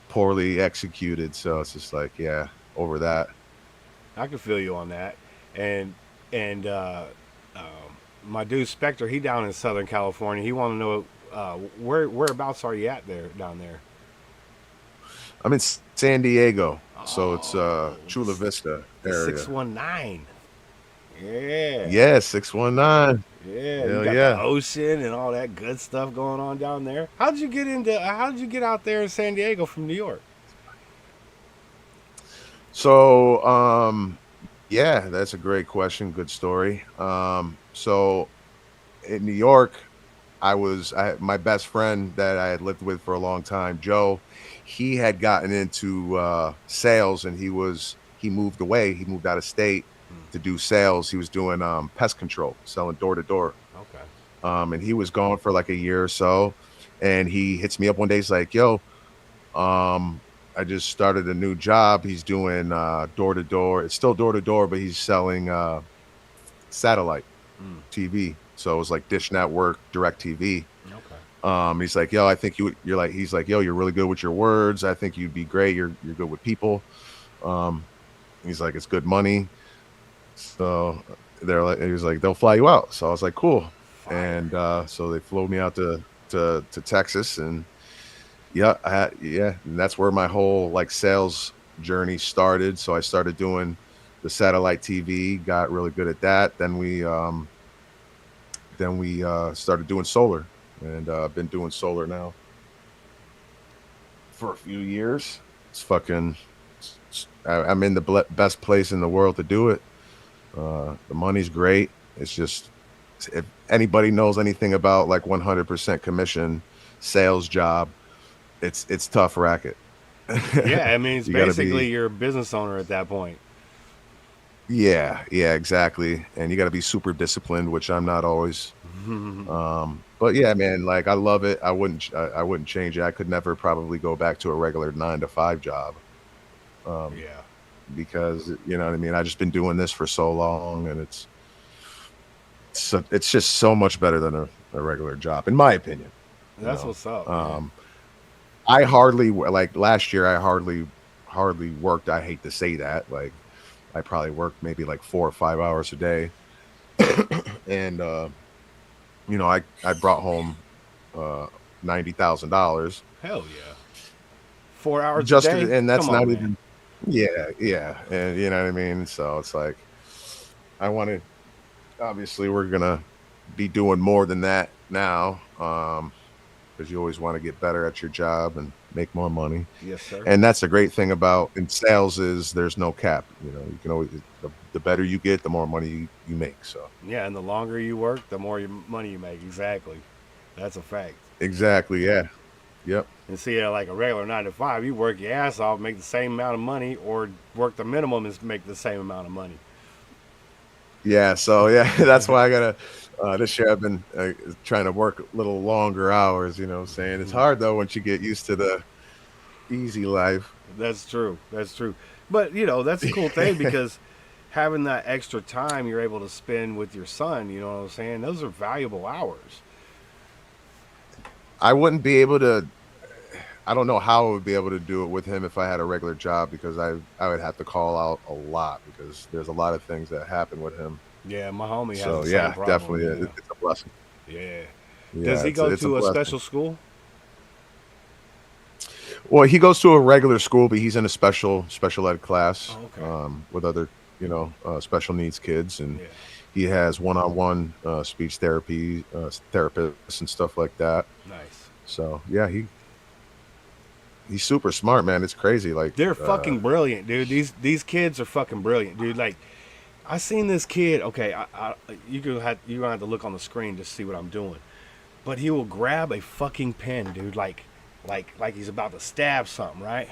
poorly executed. So it's just like, yeah, over that. I can feel you on that. And and um, my dude Spectre, he down in Southern California. He want to know whereabouts are you at there down there? I'm in San Diego, so it's Oh, Chula Vista the area. 619. Yeah. Yeah, 619. Yeah, you Hell got the yeah. ocean and all that good stuff going on down there. How'd you get out there in San Diego from New York? So, yeah, that's a great question. Good story. So in New York, my best friend that I had lived with for a long time, Joe. He had gotten into sales, and he moved away. He moved out of state to do sales. He was doing pest control, selling door to door. Okay. And he was gone for like a year or so. And he hits me up one day. He's like, "Yo, um, I just started a new job." He's doing door to door. It's still door to door, but he's selling satellite Mm, TV. So it was like Dish Network, Direct TV. okay. He's like, "Yo, I think you're like," he's like, "Yo, you're really good with your words. I think you'd be great. You're good with people." Um, he's like, "It's good money." So he was like, "They'll fly you out." So I was like, "Cool." Fire. And so they flew me out to Texas, and yeah, and that's where my whole like sales journey started. So I started doing the satellite TV, got really good at that. Then we started doing solar, and been doing solar now for a few years. It's fucking. I'm in the best place in the world to do it. The money's great. It's just, if anybody knows anything about like 100% commission sales job, it's tough racket. Yeah, I mean, it's You got to be, basically you're a business owner at that point. yeah, exactly, and you got to be super disciplined, which I'm not always. But yeah, man, like I love it. I wouldn't change it. I could never probably go back to a regular 9 to 5 job. Um, Yeah, because you know what I mean. I just been doing this for so long, and it's just so much better than a regular job, in my opinion. You that's know, what's up, man. um, I hardly like last year. I hardly worked. I hate to say that. Like I probably worked maybe like 4 or 5 hours a day, and I brought home uh, $90,000 Hell yeah. 4 hours a just day? and that's Come on, not man. even yeah, and you know what I mean. So it's like I want to. Obviously, we're gonna be doing more than that now, because you always want to get better at your job and make more money. Yes, sir. And that's a great thing about in sales is there's no cap. You know, you can always the better you get, the more money you make. So Yeah, and the longer you work, the more money you make. Exactly. That's a fact. exactly, yeah, yep, And see, like a regular 9 to 5, you work your ass off, make the same amount of money, or work the minimum and make the same amount of money. yeah. So yeah, that's why I gotta. This year I've been trying to work a little longer hours. You know, what I'm saying it's hard though once you get used to the easy life. That's true. That's true. But that's a cool thing because having that extra time you're able to spend with your son, you know what I'm saying? Those are valuable hours. I wouldn't be able to. I don't know how I would be able to do it with him if I had a regular job because I would have to call out a lot because there's a lot of things that happen with him. Yeah, my homie has So the same yeah, problem. definitely, Yeah. it's a blessing. Yeah. Does Yeah, he go it's a to a blessing. special school? Well, he goes to a regular school, but he's in a special ed class Oh, okay. with other special needs kids, and Yeah. he has one-on-one speech therapy therapists and stuff like that. Nice. So yeah, he's super smart, man. It's crazy. Like They're fucking brilliant, dude. These kids are fucking brilliant, dude. Like I seen this kid. Okay, you're gonna have to look on the screen to see what I'm doing. But he will grab a fucking pen, dude, like he's about to stab something, right?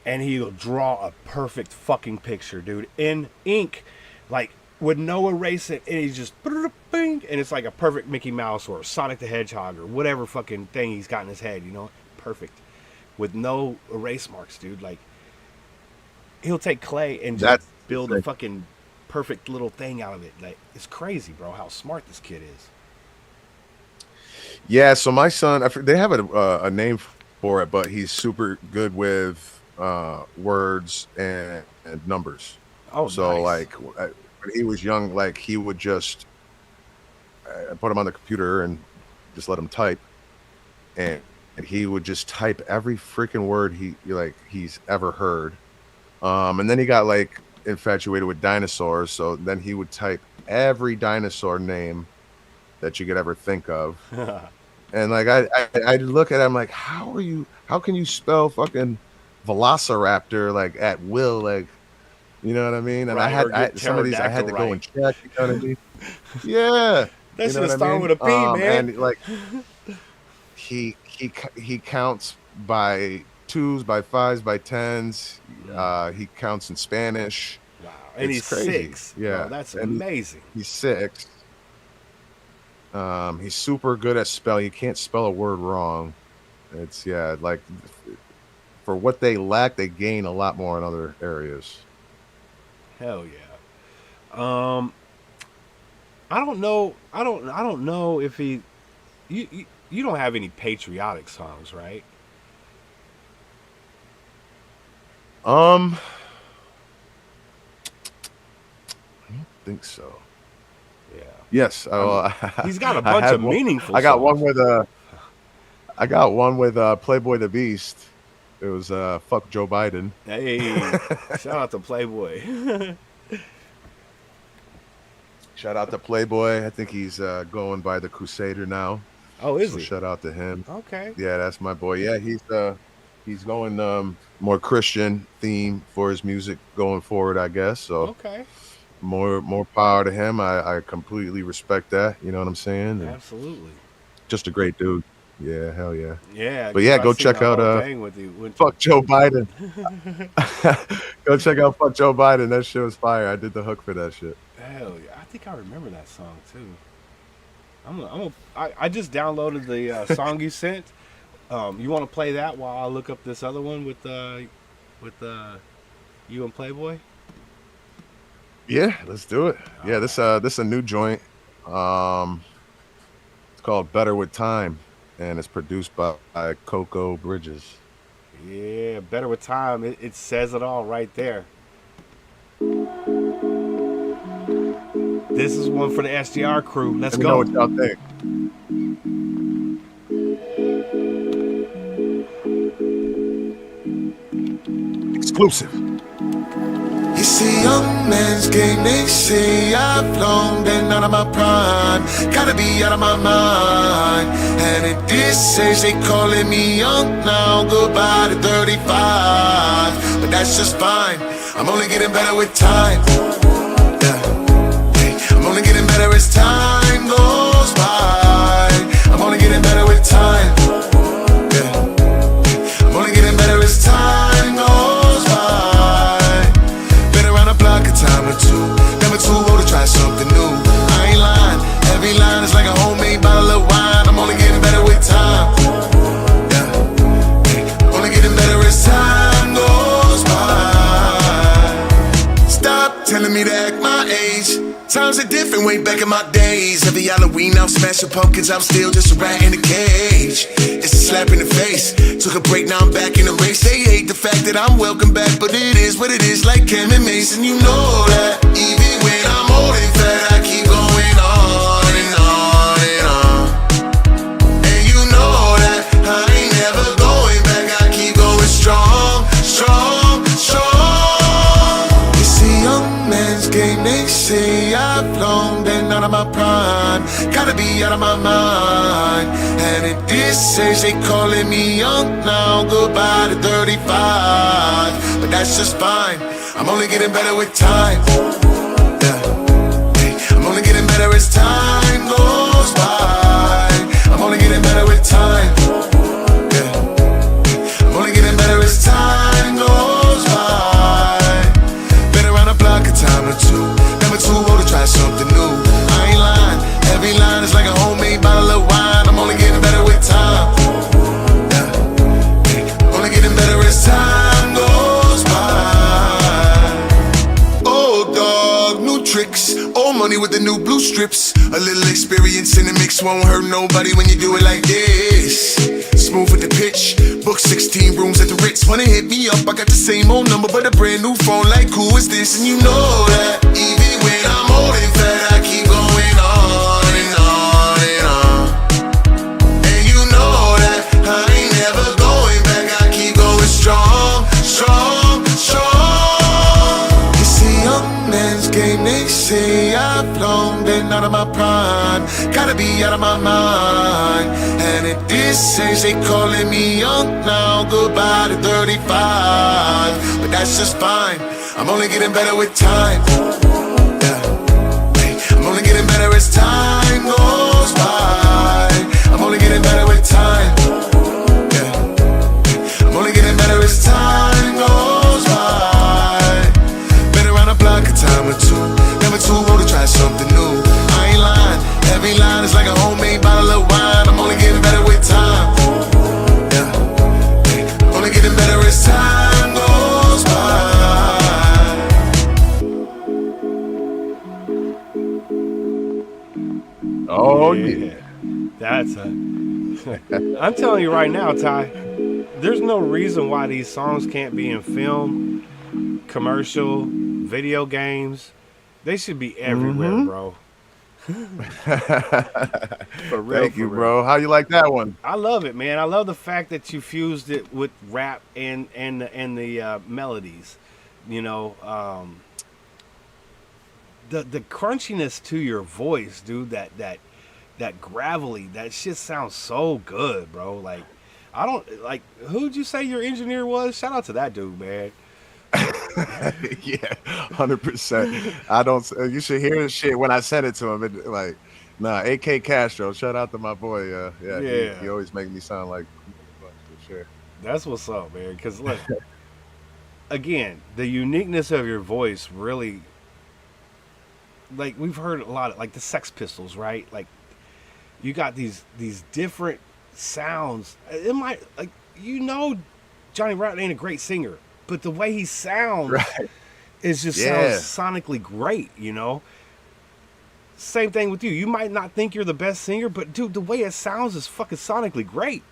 And he'll draw a perfect fucking picture, dude, in ink, like with no erasing, and he's just bing, and it's like a perfect Mickey Mouse or Sonic the Hedgehog or whatever fucking thing he's got in his head, perfect, with no erase marks, dude. Like he'll take clay and just that's the build a thing. fucking perfect little thing out of it. Like, it's crazy, bro, how smart this kid is. Yeah, so my son, they have a name for it, but he's super good with words and numbers. Oh, So nice. like when he was young, like he would just put him on the computer and just let him type, and he would just type every freaking word he's ever heard. And then he got like infatuated with dinosaurs, so then he would type every dinosaur name that you could ever think of. And like I look at him like, how can you spell fucking velociraptor like at will, like, you know what I mean? And Right, I some of these I had to go and check, you know what I mean? Yeah. That You should know have what I started mean? with a P, man. And like he counts by twos, by fives, by tens. He counts in Spanish. Wow. And It's he's crazy. 6. Yeah. Bro, that's And amazing. He's 6. He's super good at spelling. You can't spell a word wrong. It's like for what they lack, they gain a lot more in other areas. Hell yeah. I don't know. I don't know if he. You don't have any patriotic songs, right? I don't think so. Yeah. Yes. He's got a I bunch had of one- meaningful. I got songs. I got one with Playboy the Beast. It was fuck Joe Biden. Hey, shout out to Playboy. Shout out to Playboy. I think he's going by the Crusader now. Oh, is So he? shout out to him. Okay. Yeah, that's my boy. Yeah, he's going more Christian theme for his music going forward, I guess. So Okay. more power to him. I completely respect that. You know what I'm saying? And Absolutely. just a great dude. Yeah, hell yeah. Yeah. But yeah, 'cause I go seen check the out whole thing with you. Fuck Joe Biden. Go check out Fuck Joe Biden. That shit was fire. I did the hook for that shit. Hell yeah! I think I remember that song too. I just downloaded the song you sent. You want to play that while I look up this other one with you and Playboy? Yeah, let's do it. Yeah, this a new joint. It's called Better with Time, and it's produced by Coco Bridges. Yeah, Better with Time. It says it all right there. This is one for the SGR crew. Let's Let me know go. what y'all think. Exclusive. You see, young man's game, they say I've long been out of my prime. Gotta be out of my mind. And at this age, they calling me young now. Goodbye to 35. But that's just fine. I'm only getting better with time. Yeah. Hey, I'm only getting better as time goes by. I'm only getting better with time. Yeah. I'm only getting better as time goes by. Been around the block a time or two. Never too old to try something new. I ain't lying. Every line is like a homemade bottle of wine. I'm only getting better with time. Yeah. Hey, only getting better as time goes by. Stop telling me to act my age. Times are different way back in my days. Every Halloween I'm smashing pumpkins, I'm still just a rat in a cage. It's a slap in the face. Took a break, now I'm back in the race. They hate the fact that I'm welcome back, but it is what it is, like Cam and Mason. You know that even when I'm old and fat, I keep going on and on and on. And you know that I ain't never going back, I keep going strong, strong, strong. You see, young man's game, they say I've long been out of my prime. Gotta be out of my mind. And at this age, they calling me young now. Goodbye to 35. But that's just fine. I'm only getting better with time. Yeah. Hey, I'm only getting better as time goes by. I'm only getting better with time. Yeah. I'm only getting better as time goes by. Been around the block a time or two. Never too old to try something new. I ain't lying. Every line is like a homemade bottle of wine. I'm only getting better with time. Yeah. Hey, only getting better as time goes by. Old dog, new A little experience in the mix won't hurt nobody when you do it like this. Smooth with the pitch, book 16 rooms at the Ritz. Wanna hit me up, I got the same old number, but a brand new phone. Like, who is this? And you know that even when I'm old and fat, I keep going on and on and on. And you know that I ain't never going back, I keep going strong, strong, strong. It's a young man's game, they say I've long been out of my prime, gotta be out of my mind. And at this age they calling me young now, goodbye to 35. But that's just fine, I'm only getting better with time. Yeah, hey, I'm only getting better as time goes by. I'm only getting better with time. Yeah, I'm only getting better as time goes by. Been around the block a time or two, never too old to try something new. I ain't lying, every line is like a homemade bottle of wine. I'm only getting better with time. Yeah, hey, only getting better as time goes by. Oh yeah. That's a. I'm telling you right now, Ty. There's no reason why these songs can't be in film, commercial, video games. They should be everywhere, bro. For real, Thank you, for real. bro. How you like that one? I love it, man. I love the fact that you fused it with rap and the melodies. You know, the crunchiness to your voice, dude. That gravelly, that shit sounds so good, bro. Like, I don't like. Who'd you say your engineer was? Shout out to that dude, man. Yeah, 100%. I don't. You should hear this shit when I send it to him. Like, nah, AK Castro. Shout out to my boy. Yeah. He always make me sound like for sure. That's what's up, man. Because look, again, the uniqueness of your voice really, like we've heard a lot of like the Sex Pistols, right? Like you got these different sounds. It might like Johnny Rotten ain't a great singer, but the way he sounds is just sounds sonically great, you know. Same thing with you. You might not think you're the best singer, but dude, the way it sounds is fucking sonically great.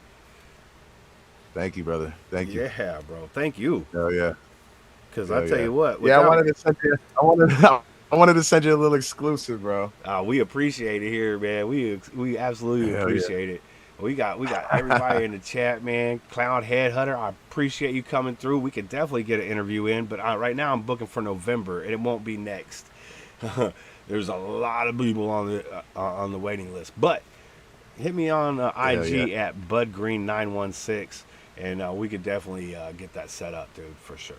Thank you, brother. Thank you. Yeah, bro. Thank you. Oh yeah. Because I tell you what. Yeah, I wanted to send you. I wanted to send you a little exclusive, bro. We appreciate it here, man. We absolutely appreciate it. We got everybody in the chat, man. Cloud Headhunter, I appreciate you coming through. We could definitely get an interview in, but right now I'm booking for November, and it won't be next. There's a lot of people on the waiting list. But hit me on IG at budgreen916, and we could definitely get that set up, dude, for sure.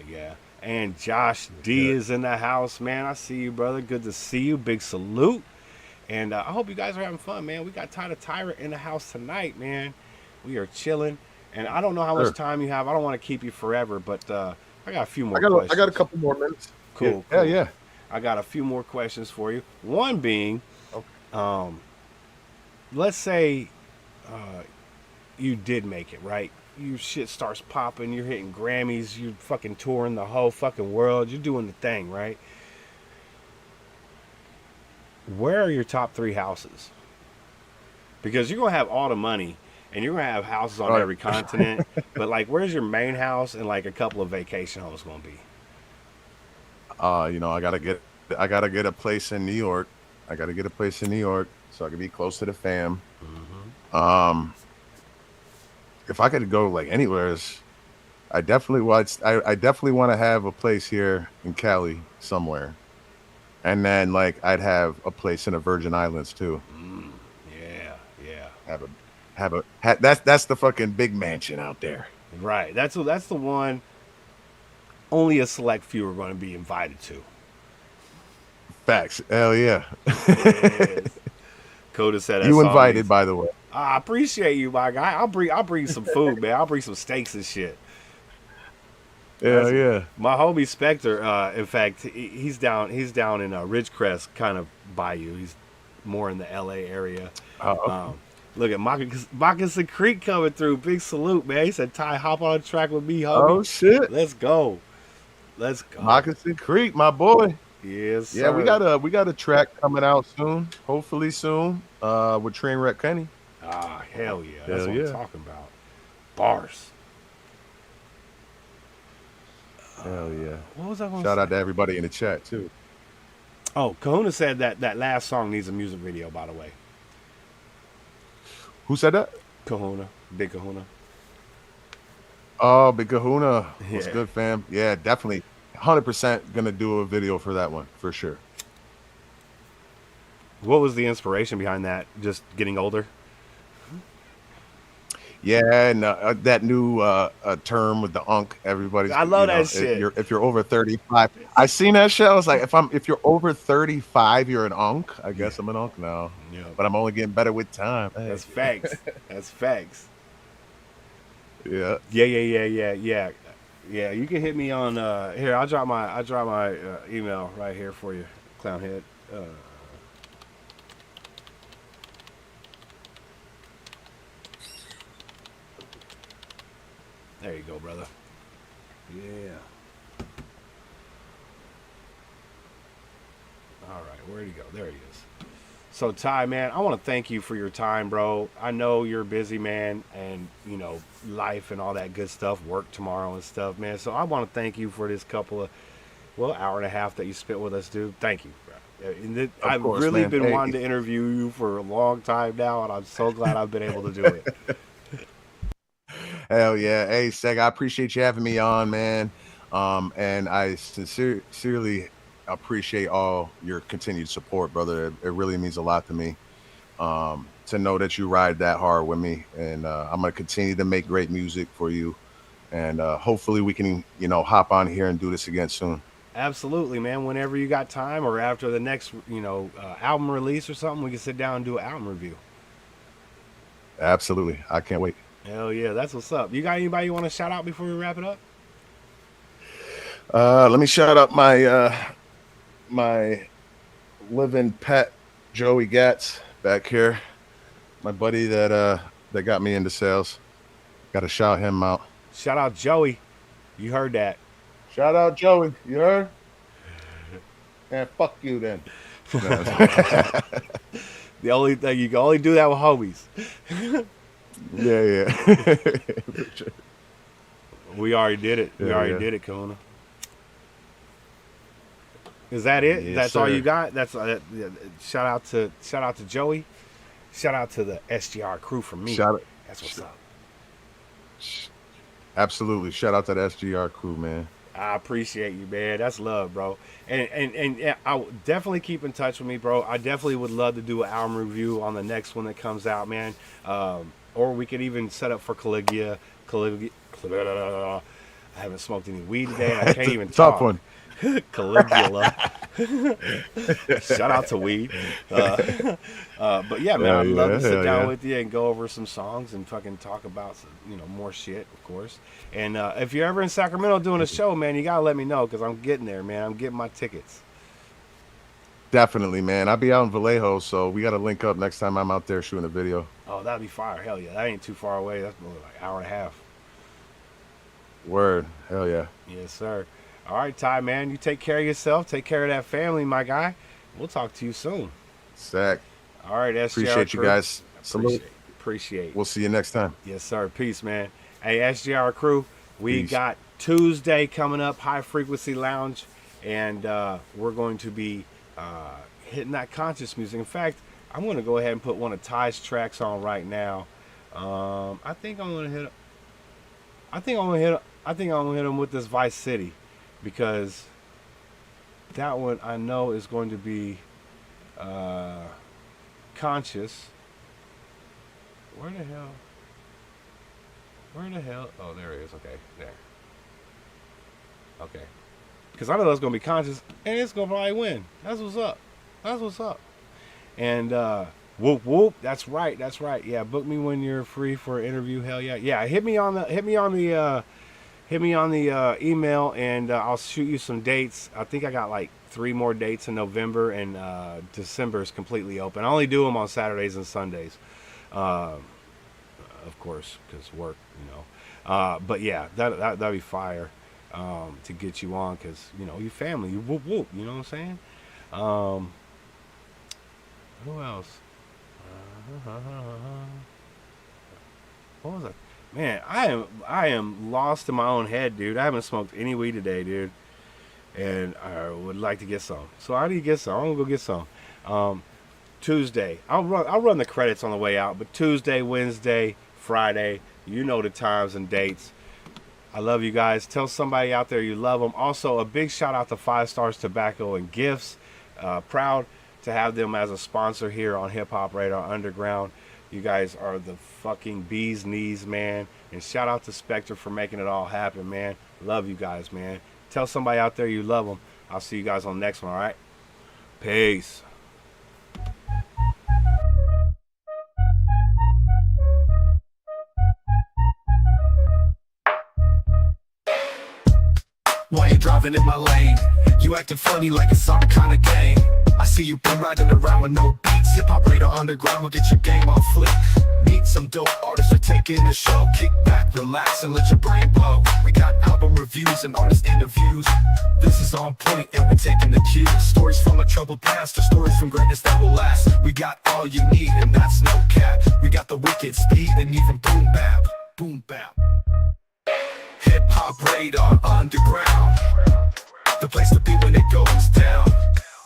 Yeah. And Josh D is in the house, man. I see you, brother. Good to see you. Big salute. And I hope you guys are having fun, man. We got Tyrant in the house tonight, man. We are chilling. And I don't know how much time you have. I don't want to keep you forever, but I got a few more questions. I got a couple more minutes. Cool. Yeah. I got a few more questions for you. One being, let's say you did make it, right? Your shit starts popping. You're hitting Grammys. You're fucking touring the whole fucking world. You're doing the thing, right? Where are your top 3 houses? Because you're going to have all the money and you're going to have houses on every continent. But like, where's your main house and like a couple of vacation homes going to be? I gotta get a place in New York. So I can be close to the fam. If I could go like anywhere, I definitely want to have a place here in Cali somewhere. And then, like, I'd have a place in the Virgin Islands too. Yeah. That's the fucking big mansion out there. Right. That's the one. Only a select few are going to be invited to. Facts. Hell yeah. Yes. Coda said you invited, by the way. I appreciate you, my guy. I'll bring some food, man. I'll bring some steaks and shit. Yeah. My homie Spectre, in fact, he's down in Ridgecrest, kind of by you. He's more in the LA area. Look at Moccasin Creek coming through. Big salute, man. He said, Ty, hop on the track with me, homie. Oh, shit. Let's go. Moccasin Creek, my boy. Yes, Yeah, we sir. got a track coming out soon, hopefully soon, with Trainwreck Kenny. Ah, hell yeah. That's Hell what I'm yeah. talking about. Bars. Hell yeah. What was I going to Shout say? out to everybody in the chat too. Oh, Kahuna said that that last song needs a music video, by the way. Who said that? Kahuna. Big Kahuna. Oh, Big Kahuna. What's Yeah. good, fam? Yeah, definitely. 100% gonna do a video for that one for sure. What was the inspiration behind that? Just getting older? Yeah, and that new term with the unk, everybody's, I you love know, that shit. if you're over 35. I seen that shit. I was like, if you're over 35, you're an unk. I Yeah. guess I'm an unk now, Yeah. but I'm only getting better with time. Hey. That's facts. That's facts. Yeah. Yeah. Yeah, you can hit me on here. I'll drop my email right here for you, Clownhead. There you go, brother. Yeah. All right, where'd he go? There he is. So Ty, man, I want to thank you for your time, bro. I know you're busy, man, and you know life and all that good stuff, work tomorrow and stuff, man. So I want to thank you for this couple of hour and a half that you spent with us, dude. Thank you, bro. Of I've course, really man. been Hey, wanting to interview you for a long time now, and I'm so glad I've been able to do it. hell yeah. Hey, Seg, I appreciate you having me on, man. And I sincerely appreciate all your continued support, brother. It really means a lot to me. To know that you ride that hard with me, and I'm gonna continue to make great music for you, and hopefully we can, hop on here and do this again soon. Absolutely, man. Whenever you got time, or after the next, album release or something, we can sit down and do an album review. Absolutely, I can't wait. Hell yeah, that's what's up. You got anybody you want to shout out before we wrap it up? Let me shout out my living pet, Joey Gatz, back here, my buddy that got me into sales. Got to shout him out. Shout out Joey. You heard that. Shout out Joey. You heard? And fuck you then. The only thing you can only do that with homies. Yeah. We already did it. We Yeah, already yeah. did it, Kahuna. Is that it? Yes, That's all sir. you got? That's shout out to Joey. Shout out to the SGR crew from me. Shout out. That's what's up. Absolutely. Shout out to the SGR crew, man. I appreciate you, man. That's love, bro. And yeah, I will definitely keep in touch with me, bro. I definitely would love to do an album review on the next one that comes out, man. Or we could even set up for Caligula. I haven't smoked any weed today. And I can't even Tough talk. one. Caligula. Shout out to weed. But yeah, man, Hell I'd love yeah, to sit hell down yeah. with you and go over some songs and fucking talk about some, more shit, of course. And if you're ever in Sacramento doing a show, man, you gotta let me know because I'm getting there, man. I'm getting my tickets. Definitely, man. I'll be out in Vallejo, so we got to link up next time I'm out there shooting a video. Oh, that'd be fire. Hell yeah, that ain't too far away. That's like an hour and a half. Word. Hell yeah. Yes, sir. All right, Ty, man, you take care of yourself. Take care of that family, my guy. We'll talk to you soon. Zach, All right, SGR appreciate you crew. guys. Salute. Appreciate. We'll see you next time. Yes, sir. Peace, man. Hey, SGR crew, we Peace. got Tuesday coming up, High Frequency Lounge, and we're going to be hitting that conscious music. In fact, I'm going to go ahead and put one of Ty's tracks on right now. I think I'm going to hit. I think I'm going to hit him with this Vice City, because that one I know is going to be conscious. Where the hell? Oh, there it is. Okay, there. Okay. Because I know it's going to be conscious, and it's going to probably win. That's what's up. That's what's up. And whoop whoop. That's right. That's right. Yeah, book me when you're free for an interview. Hell yeah. Yeah, hit me on the email, and I'll shoot you some dates. I think I got like 3 more dates in November, and December is completely open. I only do them on Saturdays and Sundays. Of course, because work, But yeah, that'd be fire. to get you on, because you know your family, you whoop whoop. You know what I'm saying? Um, who else? What was I? Man, I am lost in my own head, dude. I haven't smoked any weed today, dude, and I would like to get some. So I need to get some. I'm gonna go get some. Tuesday, I'll run the credits on the way out. But Tuesday, Wednesday, Friday, you know the times and dates. I love you guys. Tell somebody out there you love them. Also, a big shout out to 5 Stars Tobacco and Gifts. Proud to have them as a sponsor here on Hip Hop Radar Underground. You guys are the fucking bee's knees, man. And shout out to Spectre for making it all happen, man. Love you guys, man. Tell somebody out there you love them. I'll see you guys on the next one, all right? Peace. Why you driving in my lane? You acting funny like it's some kind of game. I see you been riding around with no beats. Hip Hop Radar Underground will get your game on flick. Meet some dope artists are taking the show. Kick back, relax, and let your brain blow. We got album reviews and artist interviews. This is on point and we're taking the cues. Stories from a troubled past or stories from greatness that will last. We got all you need and that's no cap. We got the wicked speed and even boom bap. Boom bap. Hip Hop Radar Underground, the place to be when it goes down.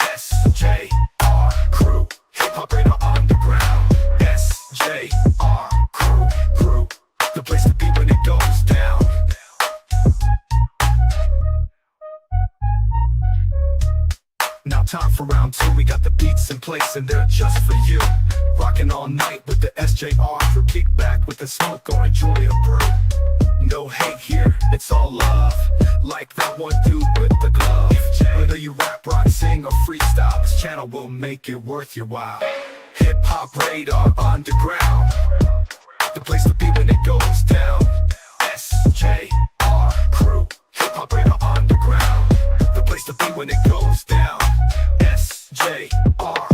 SJR Crew, Hip Hop Radar Underground. SJR Crew, the place to be when it goes down. Now time for round 2, we got the beats in place and they're just for you. Rocking all night with the SJR Crew, kick back with the smoke or enjoy a brew. No hate here, it's all love. Like that one dude with the glove. Whether you rap, rock, sing, or freestyle, this channel will make it worth your while. Hip Hop Radar Underground, the place to be when it goes down. SJR Crew, Hip Hop Radar Underground, the place to be when it goes down. SJR